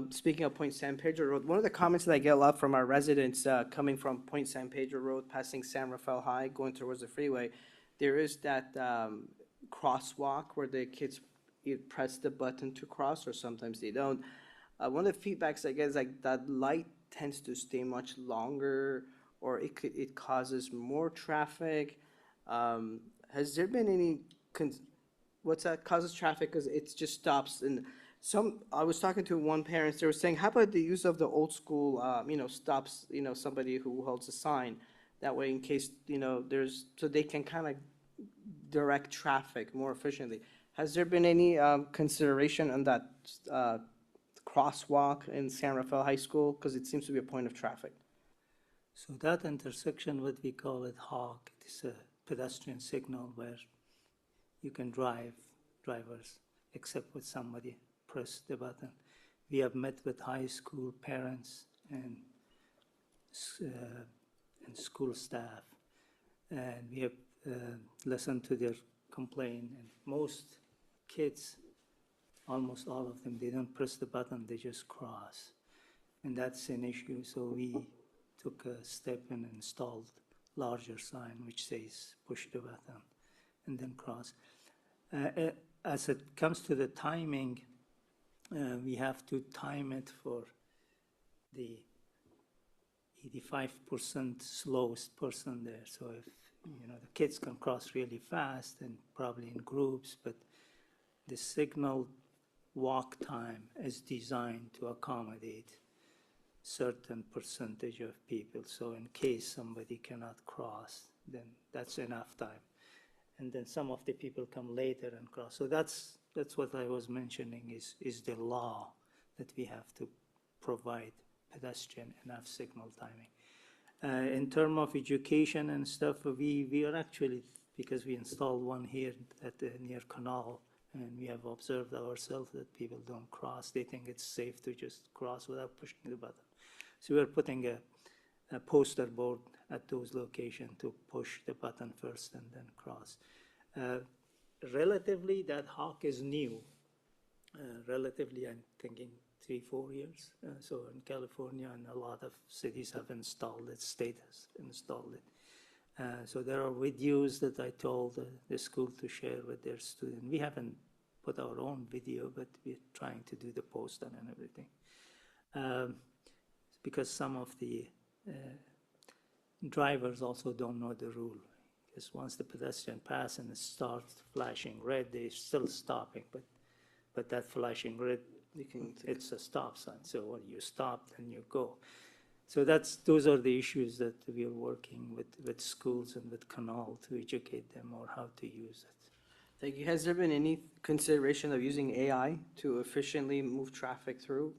Speaking of Point San Pedro Road, one of the comments that I get a lot from our residents coming from Point San Pedro Road, passing San Rafael High, going towards the freeway, there is that crosswalk where the kids press the button to cross, or sometimes they don't. One of the feedbacks I get is like that light tends to stay much longer, or it causes more traffic. Has there been any what's that causes traffic? Because it just stops. And I was talking to one parent. They were saying, how about the use of the old school, stops, somebody who holds a sign. That way, in case, so they can kind of direct traffic more efficiently. Has there been any consideration on that crosswalk in San Rafael High School? Because it seems to be a point of traffic. So that intersection, what we call it HOG, it's a pedestrian signal where you can drivers, except with somebody press the button. We have met with high school parents and school staff, and we have listened to their complaint. And most kids, almost all of them, they don't press the button, they just cross. And that's an issue, so we took a step and installed larger sign which says push the button and then cross. As it comes to the timing, we have to time it for the 85% slowest person there. So if the kids can cross really fast and probably in groups, but the signal walk time is designed to accommodate certain percentage of people. So in case somebody cannot cross, then that's enough time. And then some of the people come later and cross. So that's what I was mentioning is the law that we have to provide pedestrian enough signal timing. In terms of education and stuff, we are actually, because we installed one here at near Canal, and we have observed ourselves that people don't cross. They think it's safe to just cross without pushing the button. So we're putting a poster board at those locations to push the button first and then cross. Relatively, that HOG is new. Relatively, I'm thinking 3-4 years. So in California and a lot of cities have installed it, state has installed it. So there are videos that I told the school to share with their students. We haven't put our own video, but we're trying to do the poster and everything. Because some of the drivers also don't know the rule. Because once the pedestrian passes and it starts flashing red, they're still stopping. But that flashing red, it's a stop sign. So when you stop, then you go. So those are the issues that we are working with schools and with Canal to educate them on how to use it. Thank you. Has there been any consideration of using AI to efficiently move traffic through?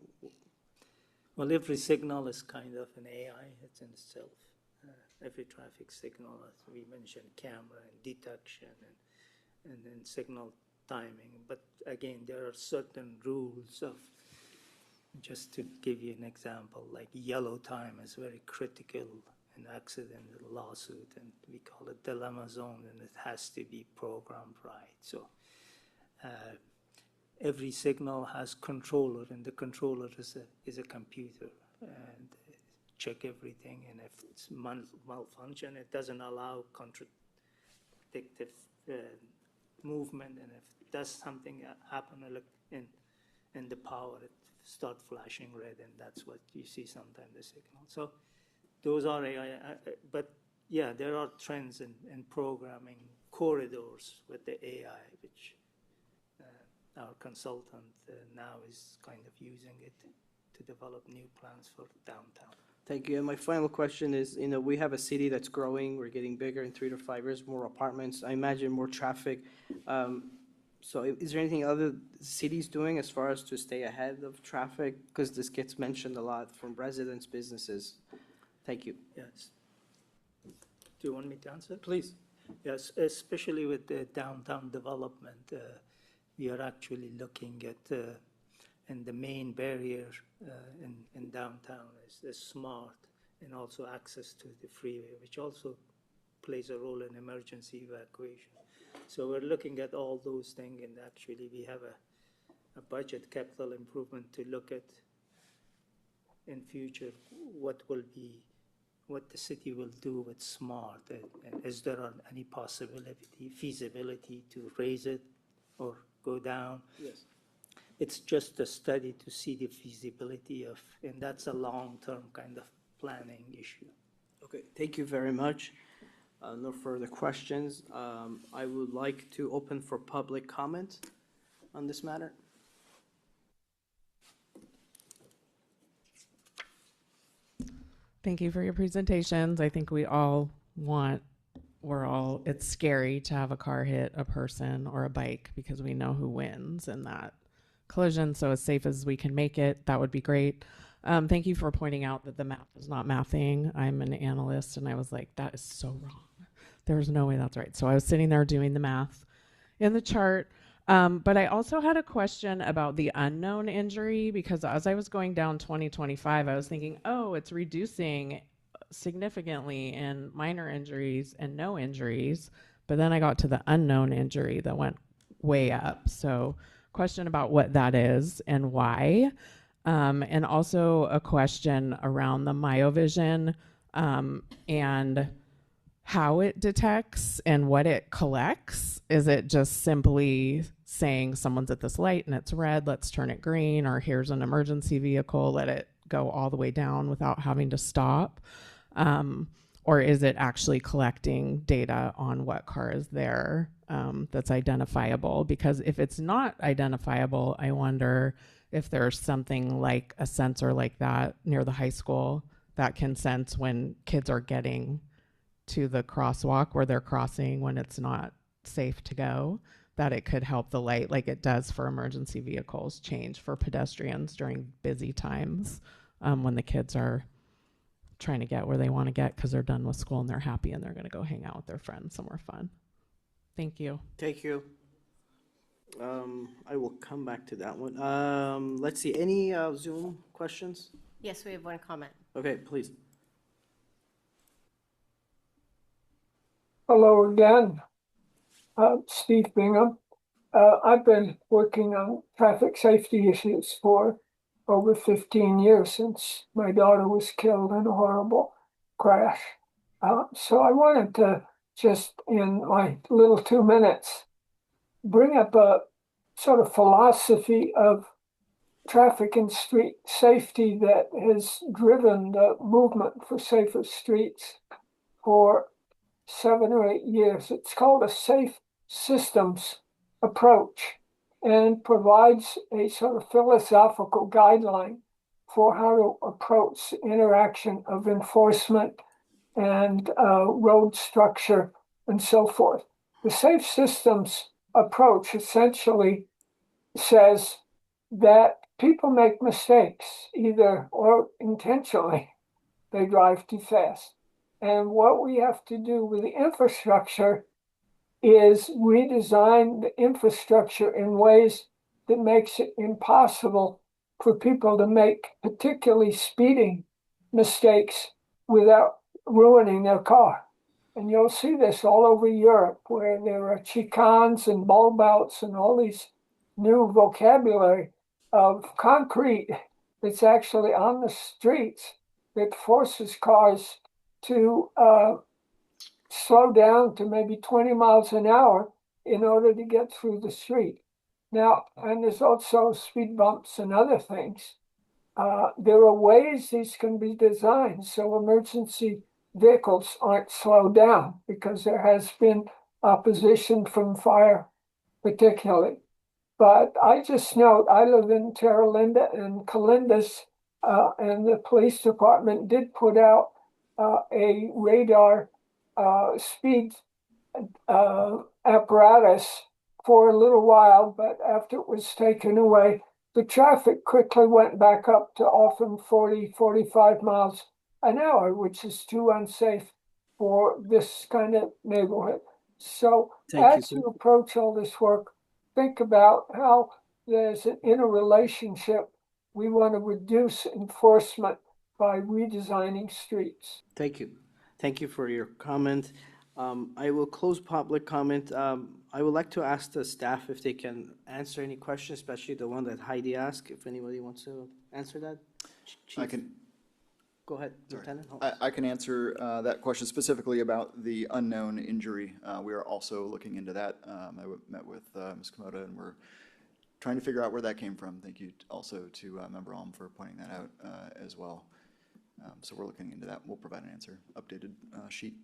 Well, every signal is kind of an AI. It's in itself. Every traffic signal, as we mentioned, camera and detection and then signal timing. But again, there are certain rules of, just to give you an example, like yellow time is very critical in accident lawsuit, and we call it dilemma zone, and it has to be programmed right. So every signal has controller, and the controller is a computer, and check everything, and if it's malfunction, it doesn't allow contradictive movement, and if does something happen in the power, it start flashing red, and that's what you see sometimes the signal. So those are AI, but yeah, there are trends in programming corridors with the AI, which our consultant now is kind of using it to develop new plans for downtown. Thank you. And my final question is, we have a city that's growing, we're getting bigger in 3 to 5 years, more apartments, I imagine more traffic. So is there anything other cities doing as far as to stay ahead of traffic? Because this gets mentioned a lot from residents, businesses. Thank you. Yes. Do you want me to answer? Please. Yes, especially with the downtown development, we are actually looking at, and the main barrier in downtown is smart and also access to the freeway, which also plays a role in emergency evacuation. So we're looking at all those things, and actually we have a budget capital improvement to look at in future what the city will do with smart, and is there any possibility, feasibility to raise it or go down? Yes. It's just a study to see the feasibility of, and that's a long-term kind of planning issue. Okay, thank you very much. No further questions. I would like to open for public comment on this matter. Thank you for your presentations. I think it's scary to have a car hit a person or a bike because we know who wins in that collision. So as safe as we can make it, that would be great. Thank you for pointing out that the math is not mathing. I'm an analyst and I was like, that is so wrong. There's no way that's right. So I was sitting there doing the math in the chart. But I also had a question about the unknown injury, because as I was going down 2025, I was thinking, oh, it's reducing significantly in minor injuries and no injuries. But then I got to the unknown injury that went way up. So question about what that is and why. And also a question around the MyoVision and how it detects and what it collects. Is it just simply saying someone's at this light and it's red, let's turn it green, or here's an emergency vehicle, let it go all the way down without having to stop? Or is it actually collecting data on what car is there that's identifiable? Because if it's not identifiable, I wonder if there's something like a sensor like that near the high school that can sense when kids are getting to the crosswalk where they're crossing when it's not safe to go, that it could help the light like it does for emergency vehicles change for pedestrians during busy times when the kids are trying to get where they want to get because they're done with school and they're happy and they're going to go hang out with their friends somewhere fun. Thank you. Thank you. I will come back to that one. Let's see, any Zoom questions? Yes, we have one comment. Okay, please. Hello again, Steve Bingham. I've been working on traffic safety issues for over 15 years since my daughter was killed in a horrible crash. So I wanted to just, in my little 2 minutes, bring up a sort of philosophy of traffic and street safety that has driven the movement for safer streets for 7 or 8 years. It's called a safe systems approach and provides a sort of philosophical guideline for how to approach interaction of enforcement and road structure and so forth. The safe systems approach essentially says that people make mistakes, either or intentionally they drive too fast. And what we have to do with the infrastructure is redesign the infrastructure in ways that makes it impossible for people to make particularly speeding mistakes without ruining their car. And you'll see this all over Europe, where there are chicanes and bulb outs and all these new vocabulary of concrete that's actually on the streets that forces cars to slow down to maybe 20 miles an hour in order to get through the street. Now, and there's also speed bumps and other things. There are ways these can be designed so emergency vehicles aren't slowed down, because there has been opposition from fire particularly. But I just note, I live in Terra Linda and Calindus, and the police department did put out a radar speed apparatus for a little while, but after it was taken away, the traffic quickly went back up to often 40, 45 miles an hour, which is too unsafe for this kind of neighborhood. So as you approach all this work, think about how there's an interrelationship. We want to reduce enforcement by redesigning streets. Thank you. Thank you for your comment. I will close public comment. I would like to ask the staff if they can answer any questions, especially the one that Heidi asked, if anybody wants to answer that. I can. Go ahead, Lieutenant. I can answer that question specifically about the unknown injury. We are also looking into that. I met with Ms. Komoda, and we're trying to figure out where that came from. Thank you also to Member Alm for pointing that out as well. So we're looking into that. We'll provide an answer, updated sheet.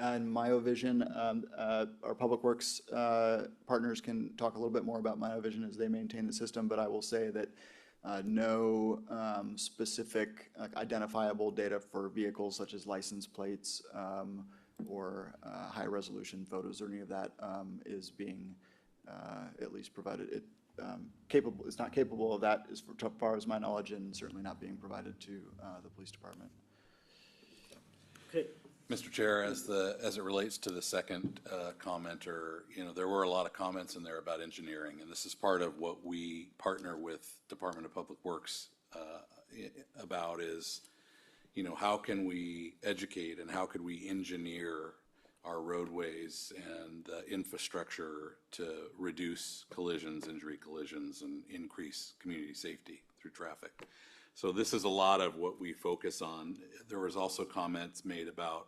And MyoVision, our Public Works partners can talk a little bit more about MyoVision as they maintain the system, but I will say that no specific identifiable data for vehicles such as license plates or high-resolution photos or any of that is being at least provided. It's not capable of that as far as my knowledge, and certainly not being provided to the police department. Okay. Mr. Chair, as it relates to the second commenter, there were a lot of comments in there about engineering, and this is part of what we partner with Department of Public Works about is, how can we educate and how could we engineer our roadways and infrastructure to reduce collisions, injury collisions, and increase community safety through traffic. So this is a lot of what we focus on. There was also comments made about,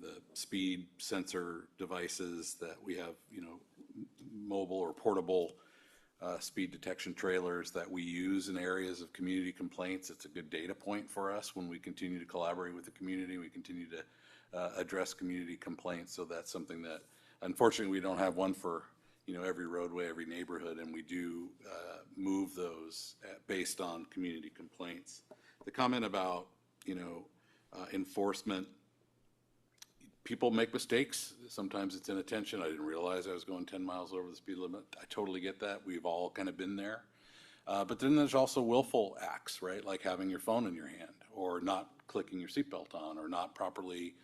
the speed sensor devices that we have, mobile or portable speed detection trailers that we use in areas of community complaints. It's a good data point for us when we continue to collaborate with the community. We continue to address community complaints. So that's something that, unfortunately, we don't have one for every roadway, every neighborhood, and we do move those based on community complaints. The comment about enforcement, people make mistakes. Sometimes it's inattention. I didn't realize I was going 10 miles over the speed limit. I totally get that. We've all kind of been there. But then there's also willful acts, right? Like having your phone in your hand or not clicking your seatbelt on or not properly,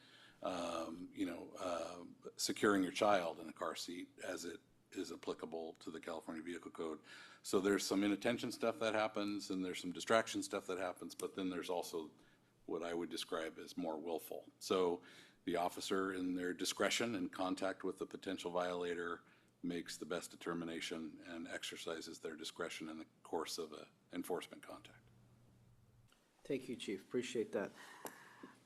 securing your child in a car seat as it is applicable to the California Vehicle Code. So there's some inattention stuff that happens and there's some distraction stuff that happens, but then there's also what I would describe as more willful. So the officer in their discretion in contact with the potential violator makes the best determination and exercises their discretion in the course of an enforcement contact. Thank you, Chief. Appreciate that.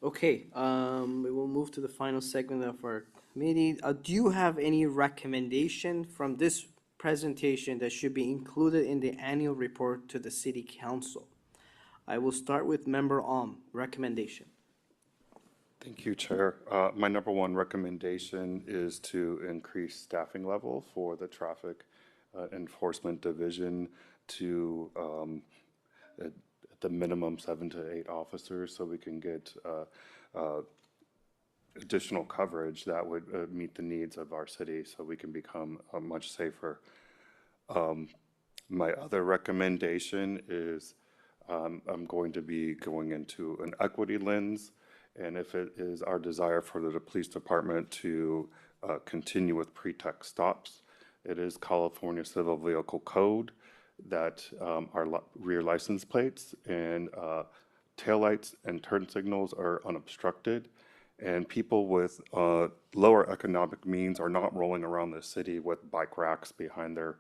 Okay, we will move to the final segment of our meeting. Do you have any recommendation from this presentation that should be included in the annual report to the City Council? I will start with Member Alm. Recommendation. Thank you, Chair. My number one recommendation is to increase staffing level for the Traffic Enforcement Division to at the minimum 7 to 8 officers, so we can get additional coverage that would meet the needs of our city, so we can become much safer. My other recommendation is I'm going to be going into an equity lens. And if it is our desire for the police department to continue with pretext stops, it is California Civil Vehicle Code that our rear license plates and taillights and turn signals are unobstructed. And people with lower economic means are not rolling around the city with bike racks behind their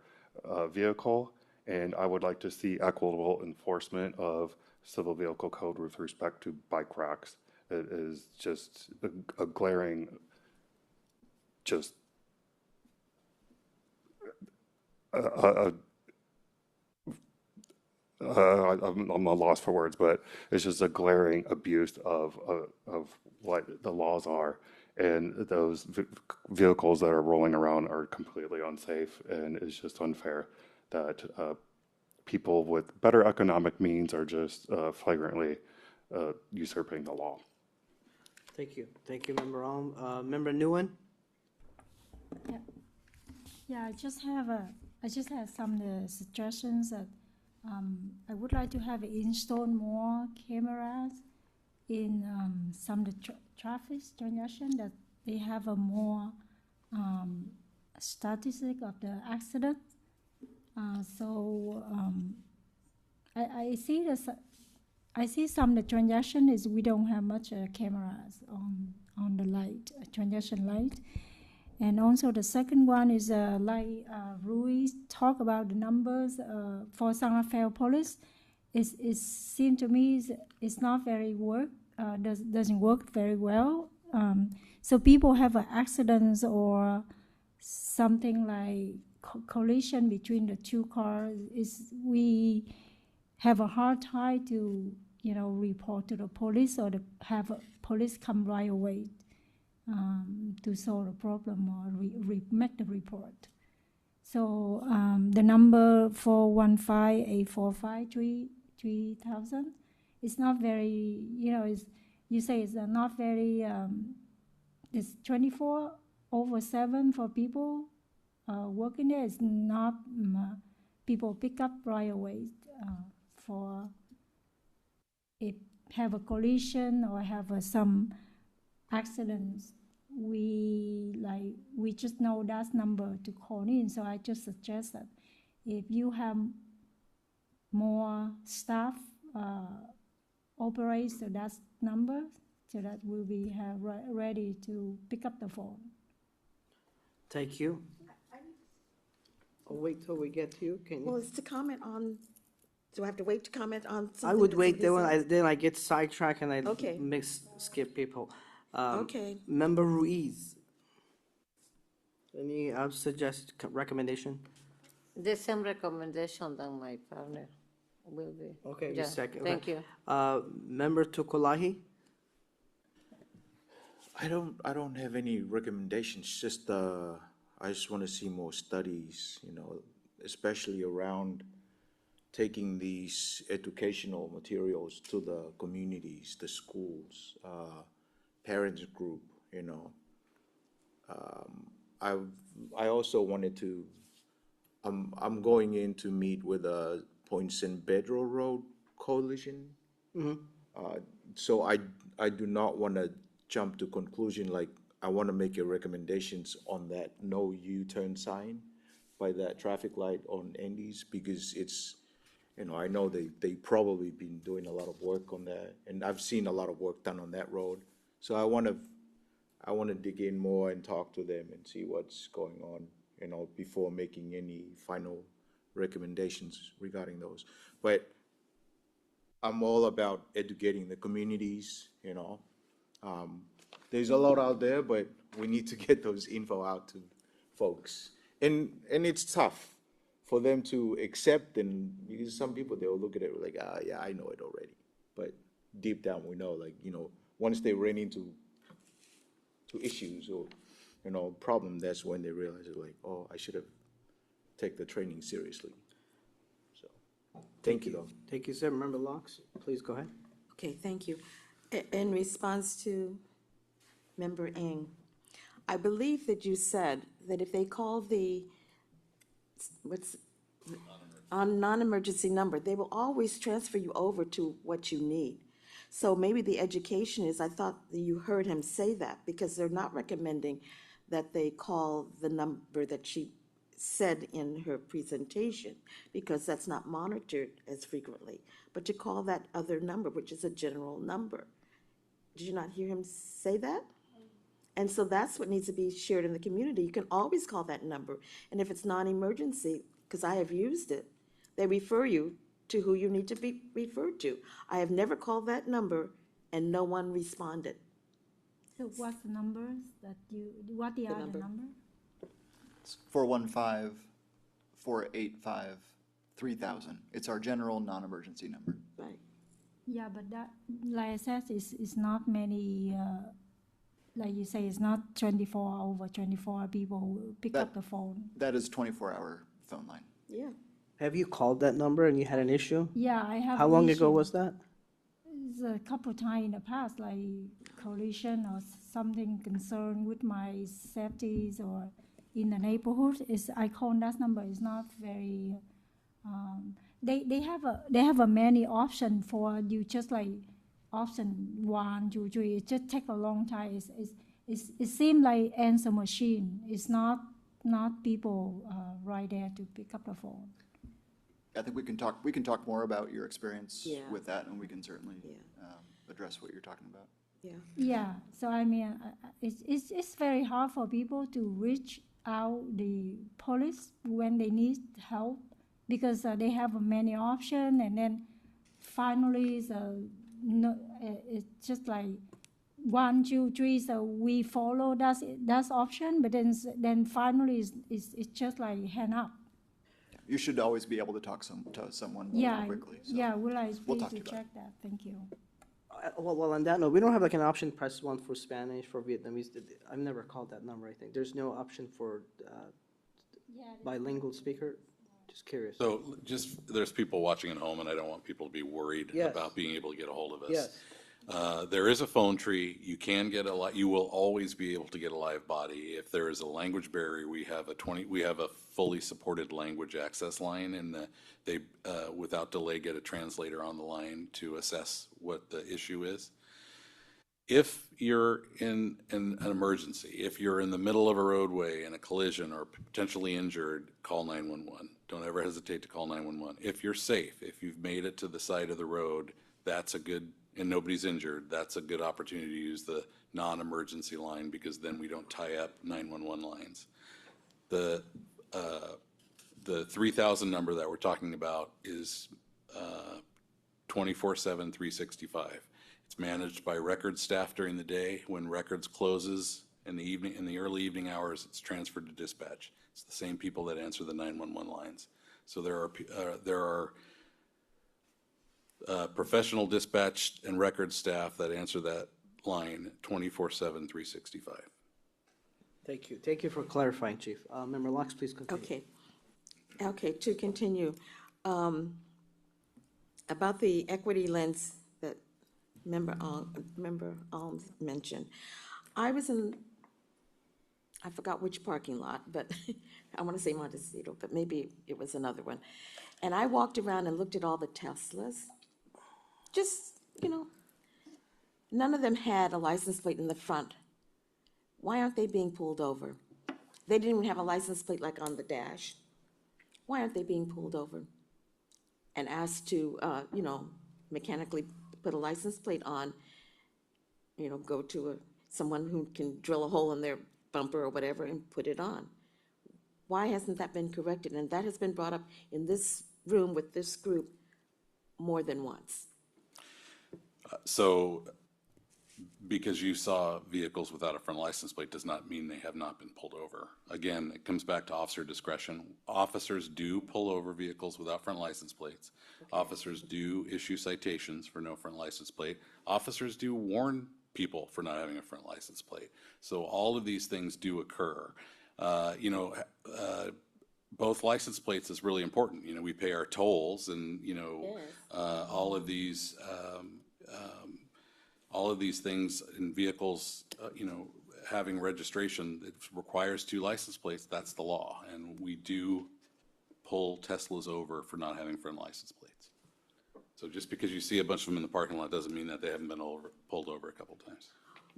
vehicle. And I would like to see equitable enforcement of Civil Vehicle Code with respect to bike racks. It is just a glaring, I'm a loss for words, but it's just a glaring abuse of what the laws are. And those vehicles that are rolling around are completely unsafe, and it's just unfair that people with better economic means are just flagrantly usurping the law. Thank you. Thank you, Member Alm. Member Nguyen? Yeah, I just have some suggestions that I would like to have install more cameras in some of the traffic transaction, that they have a more statistic of the accident. I see this. I see some of the transaction is we don't have much cameras on the light, transaction light. And also the second one is like Ruiz talk about the numbers for San Rafael Police. It seems to me it's not very doesn't work very well. So people have accidents or something like collision between the two cars. We have a hard time to report to the police, or to have police come right away to solve the problem or make the report. So the number 415-845-3000 is not very, you say it's not very, it's 24/7 for people working there. It's not, people pick up right away for if have a collision or have some accidents. We just know that number to call in. So I just suggest that if you have more staff operate so that number, so that we'll be ready to pick up the phone. Thank you. I'll wait till we get to you. Can Well, you? it's to comment on, do I have to wait to comment on something? I would that wait, somebody then I get sidetracked and I Okay. skip people. Okay. Member Ruiz. Any recommendation? The same recommendation than my partner will be. Okay, Yeah, just second. thank you. Member Tukulahi? I don't have any recommendations, just I just want to see more studies, especially around taking these educational materials to the communities, the schools, parents group, I also wanted to, I'm going in to meet with a Point San Pedro Road Coalition. So I do not want to jump to conclusion, like I want to make your recommendations on that no U-turn sign by that traffic light on Andes, because it's, I know they probably been doing a lot of work on that, and I've seen a lot of work done on that road. So I want to dig in more and talk to them and see what's going on, before making any final recommendations regarding those. But I'm all about educating the communities, There's a lot out there, but we need to get those info out to folks. And it's tough for them to accept, and because some people, they'll look at it like, yeah, I know it already. But deep down, we know, once they run into issues or, problem, that's when they realize it, oh, I should have taken the training seriously. So, thank you, though. Thank you, sir. Member Locks, please go ahead. Okay, thank you. In response to Member Ng, I believe that you said that if they call the non-emergency number, they will always transfer you over to what you need. So maybe the education is, I thought that you heard him say that, because they're not recommending that they call the number that she said in her presentation, because that's not monitored as frequently, but to call that other number, which is a general number. Did you not hear him say that? And so that's what needs to be shared in the community. You can always call that number. And if it's non-emergency, because I have used it, they refer you to who you need to be referred to. I have never called that number and no one responded. So what's the numbers what the other number? 415-485-3000. It's our general non-emergency number. Right. Yeah, but that, like I said, is not many, like you say, it's not 24 over 24 people who pick up the phone. That is 24-hour phone line. Yeah. Have you called that number and you had an issue? Yeah, I have. How long ago issue. was that? It's a couple times in the past, like collision or something concerned with my safeties or in the neighborhood. I call that number. It's not very. They have a many option for you. Just like option 1, 2, 3. It just take a long time. It seems like answer machine. It's not people right there to pick up the phone. I think we can talk more about your experience Yeah. with that, and we can certainly address what you're talking about. Yeah. Yeah, so I mean, it's very hard for people to reach out the police when they need help because they have many options, and then finally, it's just like 1, 2, 3. So we follow that option, but then finally, it's just like hang up. You should always be able to talk to someone Yeah, quickly. So yeah, we'll like we'll please talk to to you about check that. Thank you. Well, on that note, we don't have like an option, press 1 for Spanish, for Vietnamese. I've never called that number, I think. There's no option for bilingual speaker? Just curious. So there's people watching at home, and I don't want people to be worried Yes. about being able to get a hold of us. Yes. There is a phone tree. You can get you will always be able to get a live body. If there is a language barrier, we have a fully supported language access line, and they without delay get a translator on the line to assess what the issue is. If you're in an emergency, if you're in the middle of a roadway in a collision or potentially injured, call 911. Don't ever hesitate to call 911. If you're safe, if you've made it to the side of the road, and nobody's injured, that's a good opportunity to use the non-emergency line, because then we don't tie up 911 lines. The 3,000 number that we're talking about is 24/7, 365. It's managed by records staff during the day. When records closes in the evening, in the early evening hours, it's transferred to dispatch. It's the same people that answer the 911 lines. So there are professional dispatch and record staff that answer that line 24/7, 365. Thank you. Thank you for clarifying, Chief. Member Locke, please continue. Okay. Okay, to continue, about the equity lens that Member Alms mentioned. I forgot which parking lot, but I want to say Montecito, but maybe it was another one. And I walked around and looked at all the Teslas. Just, none of them had a license plate in the front. Why aren't they being pulled over? They didn't even have a license plate like on the dash. Why aren't they being pulled over and asked to, mechanically put a license plate on, go to someone who can drill a hole in their bumper or whatever and put it on? Why hasn't that been corrected? And that has been brought up in this room with this group more than once. So because you saw vehicles without a front license plate does not mean they have not been pulled over. Again, it comes back to officer discretion. Officers do pull over vehicles without front license plates. Okay. Officers do issue citations for no front license plate. Officers do warn people for not having a front license plate. So all of these things do occur. Both license plates is really important. We pay our tolls, and all of these things in vehicles, having registration, it requires 2 license plates. That's the law, and we do pull Teslas over for not having front license plates. So just because you see a bunch of them in the parking lot doesn't mean that they haven't been pulled over a couple times.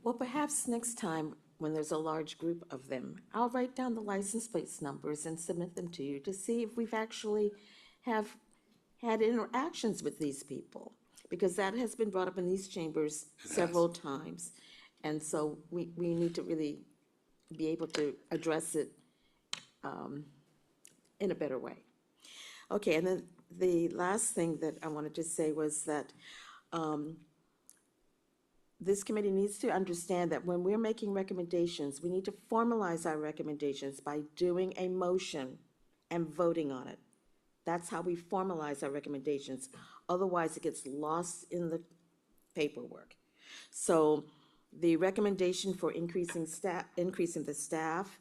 Well, perhaps next time when there's a large group of them, I'll write down the license plates numbers and submit them to you to see if we've actually have had interactions with these people, because that has been brought up in these chambers several times. And so we need to really be able to address it in a better way. Okay, and then the last thing that I wanted to say was that this committee needs to understand that when we're making recommendations, we need to formalize our recommendations by doing a motion and voting on it. That's how we formalize our recommendations. Otherwise, it gets lost in the paperwork. So the recommendation for increasing the staff,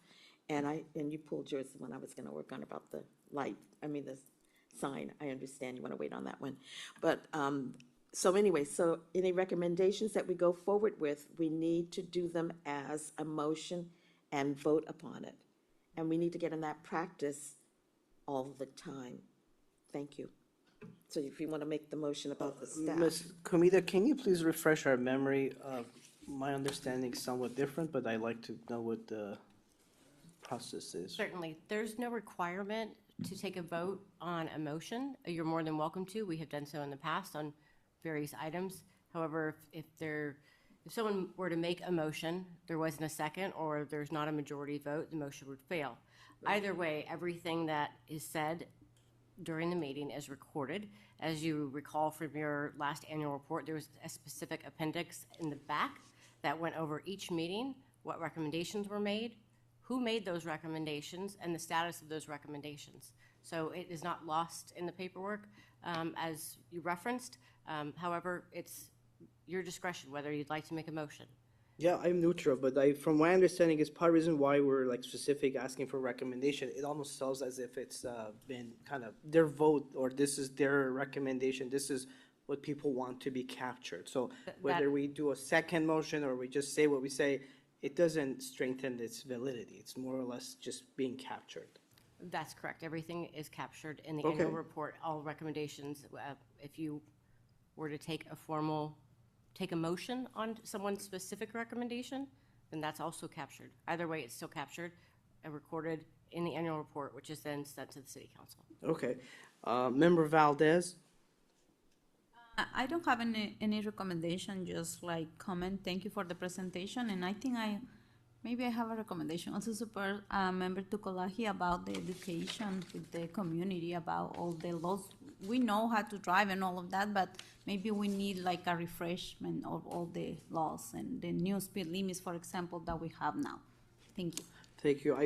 and you pulled yours, the one I was gonna work on about the light, the sign. I understand you wanna wait on that one. But, so anyway, so any recommendations that we go forward with, we need to do them as a motion and vote upon it. And we need to get in that practice all the time. Thank you. So if you want to make the motion about the staff. Ms. Comida, can you please refresh our memory? My understanding is somewhat different, but I'd like to know what the process is. Certainly. There's no requirement to take a vote on a motion. You're more than welcome to. We have done so in the past on various items. However, if someone were to make a motion, there wasn't a second, or there's not a majority vote, the motion would fail. Either way, everything that is said during the meeting is recorded. As you recall from your last annual report, there was a specific appendix in the back that went over each meeting, what recommendations were made, who made those recommendations, and the status of those recommendations. So it is not lost in the paperwork, as you referenced. However, it's your discretion whether you'd like to make a motion. Yeah, I'm neutral, but from my understanding, is part of the reason why we're like specific asking for recommendation. It almost sounds as if it's been kind of their vote, or this is their recommendation. This is what people want to be captured. So whether we do a second motion or we just say what we say, it doesn't strengthen its validity. It's more or less just being captured. That's correct. Everything is captured in the Okay. annual report, all recommendations. If you were to take a motion on someone's specific recommendation, then that's also captured. Either way, it's still captured and recorded in the annual report, which is then sent to the city council. Okay. Member Valdez? I don't have any recommendation, just like comment. Thank you for the presentation, and I think maybe I have a recommendation. Also support Member Tukolahi about the education with the community about all the laws. We know how to drive and all of that, but maybe we need like a refreshment of all the laws and the new speed limits, for example, that we have now. Thank you. Thank you.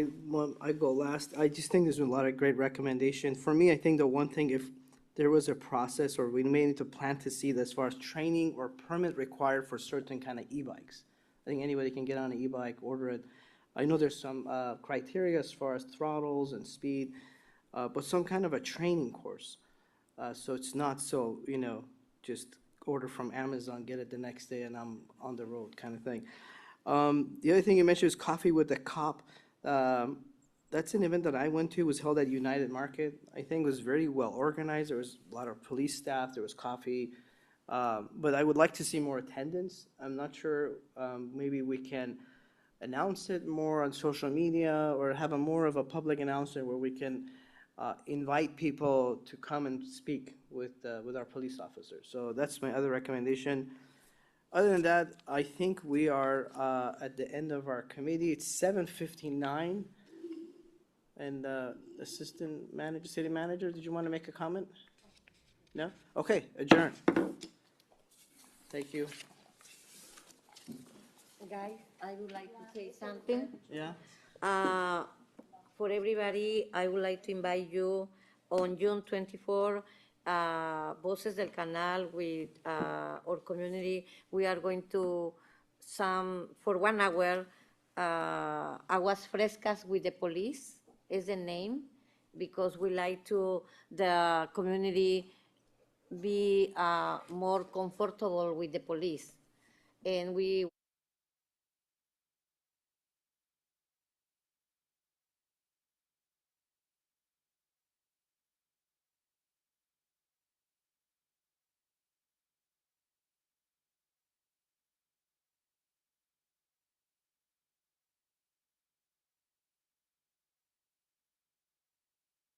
I go last. I just think there's been a lot of great recommendations. For me, I think the one thing, if there was a process, or we may need to plant to see as far as training or permit required for certain kind of e-bikes. I think anybody can get on an e-bike, order it. I know there's some criteria as far as throttles and speed, but some kind of a training course. So it's not so, just order from Amazon, get it the next day, and I'm on the road kind of thing. The other thing you mentioned is Coffee with the Cop. That's an event that I went to. It was held at United Market. I think it was very well organized. There was a lot of police staff. There was coffee. But I would like to see more attendance. I'm not sure, maybe we can announce it more on social media or have more of a public announcement where we can invite people to come and speak with our police officers. So that's my other recommendation. Other than that, I think we are at the end of our committee. It's 7:59. And Assistant Manager, City Manager, did you want to make a comment? No? Okay, adjourn. Thank you. Guys, I would like to say something. Yeah? For everybody, I would like to invite you on June 24, Voces del Canal with our community. We are going to for 1 hour, Aguas Frescas with the police is the name, because we like to the community be more comfortable with the police. And we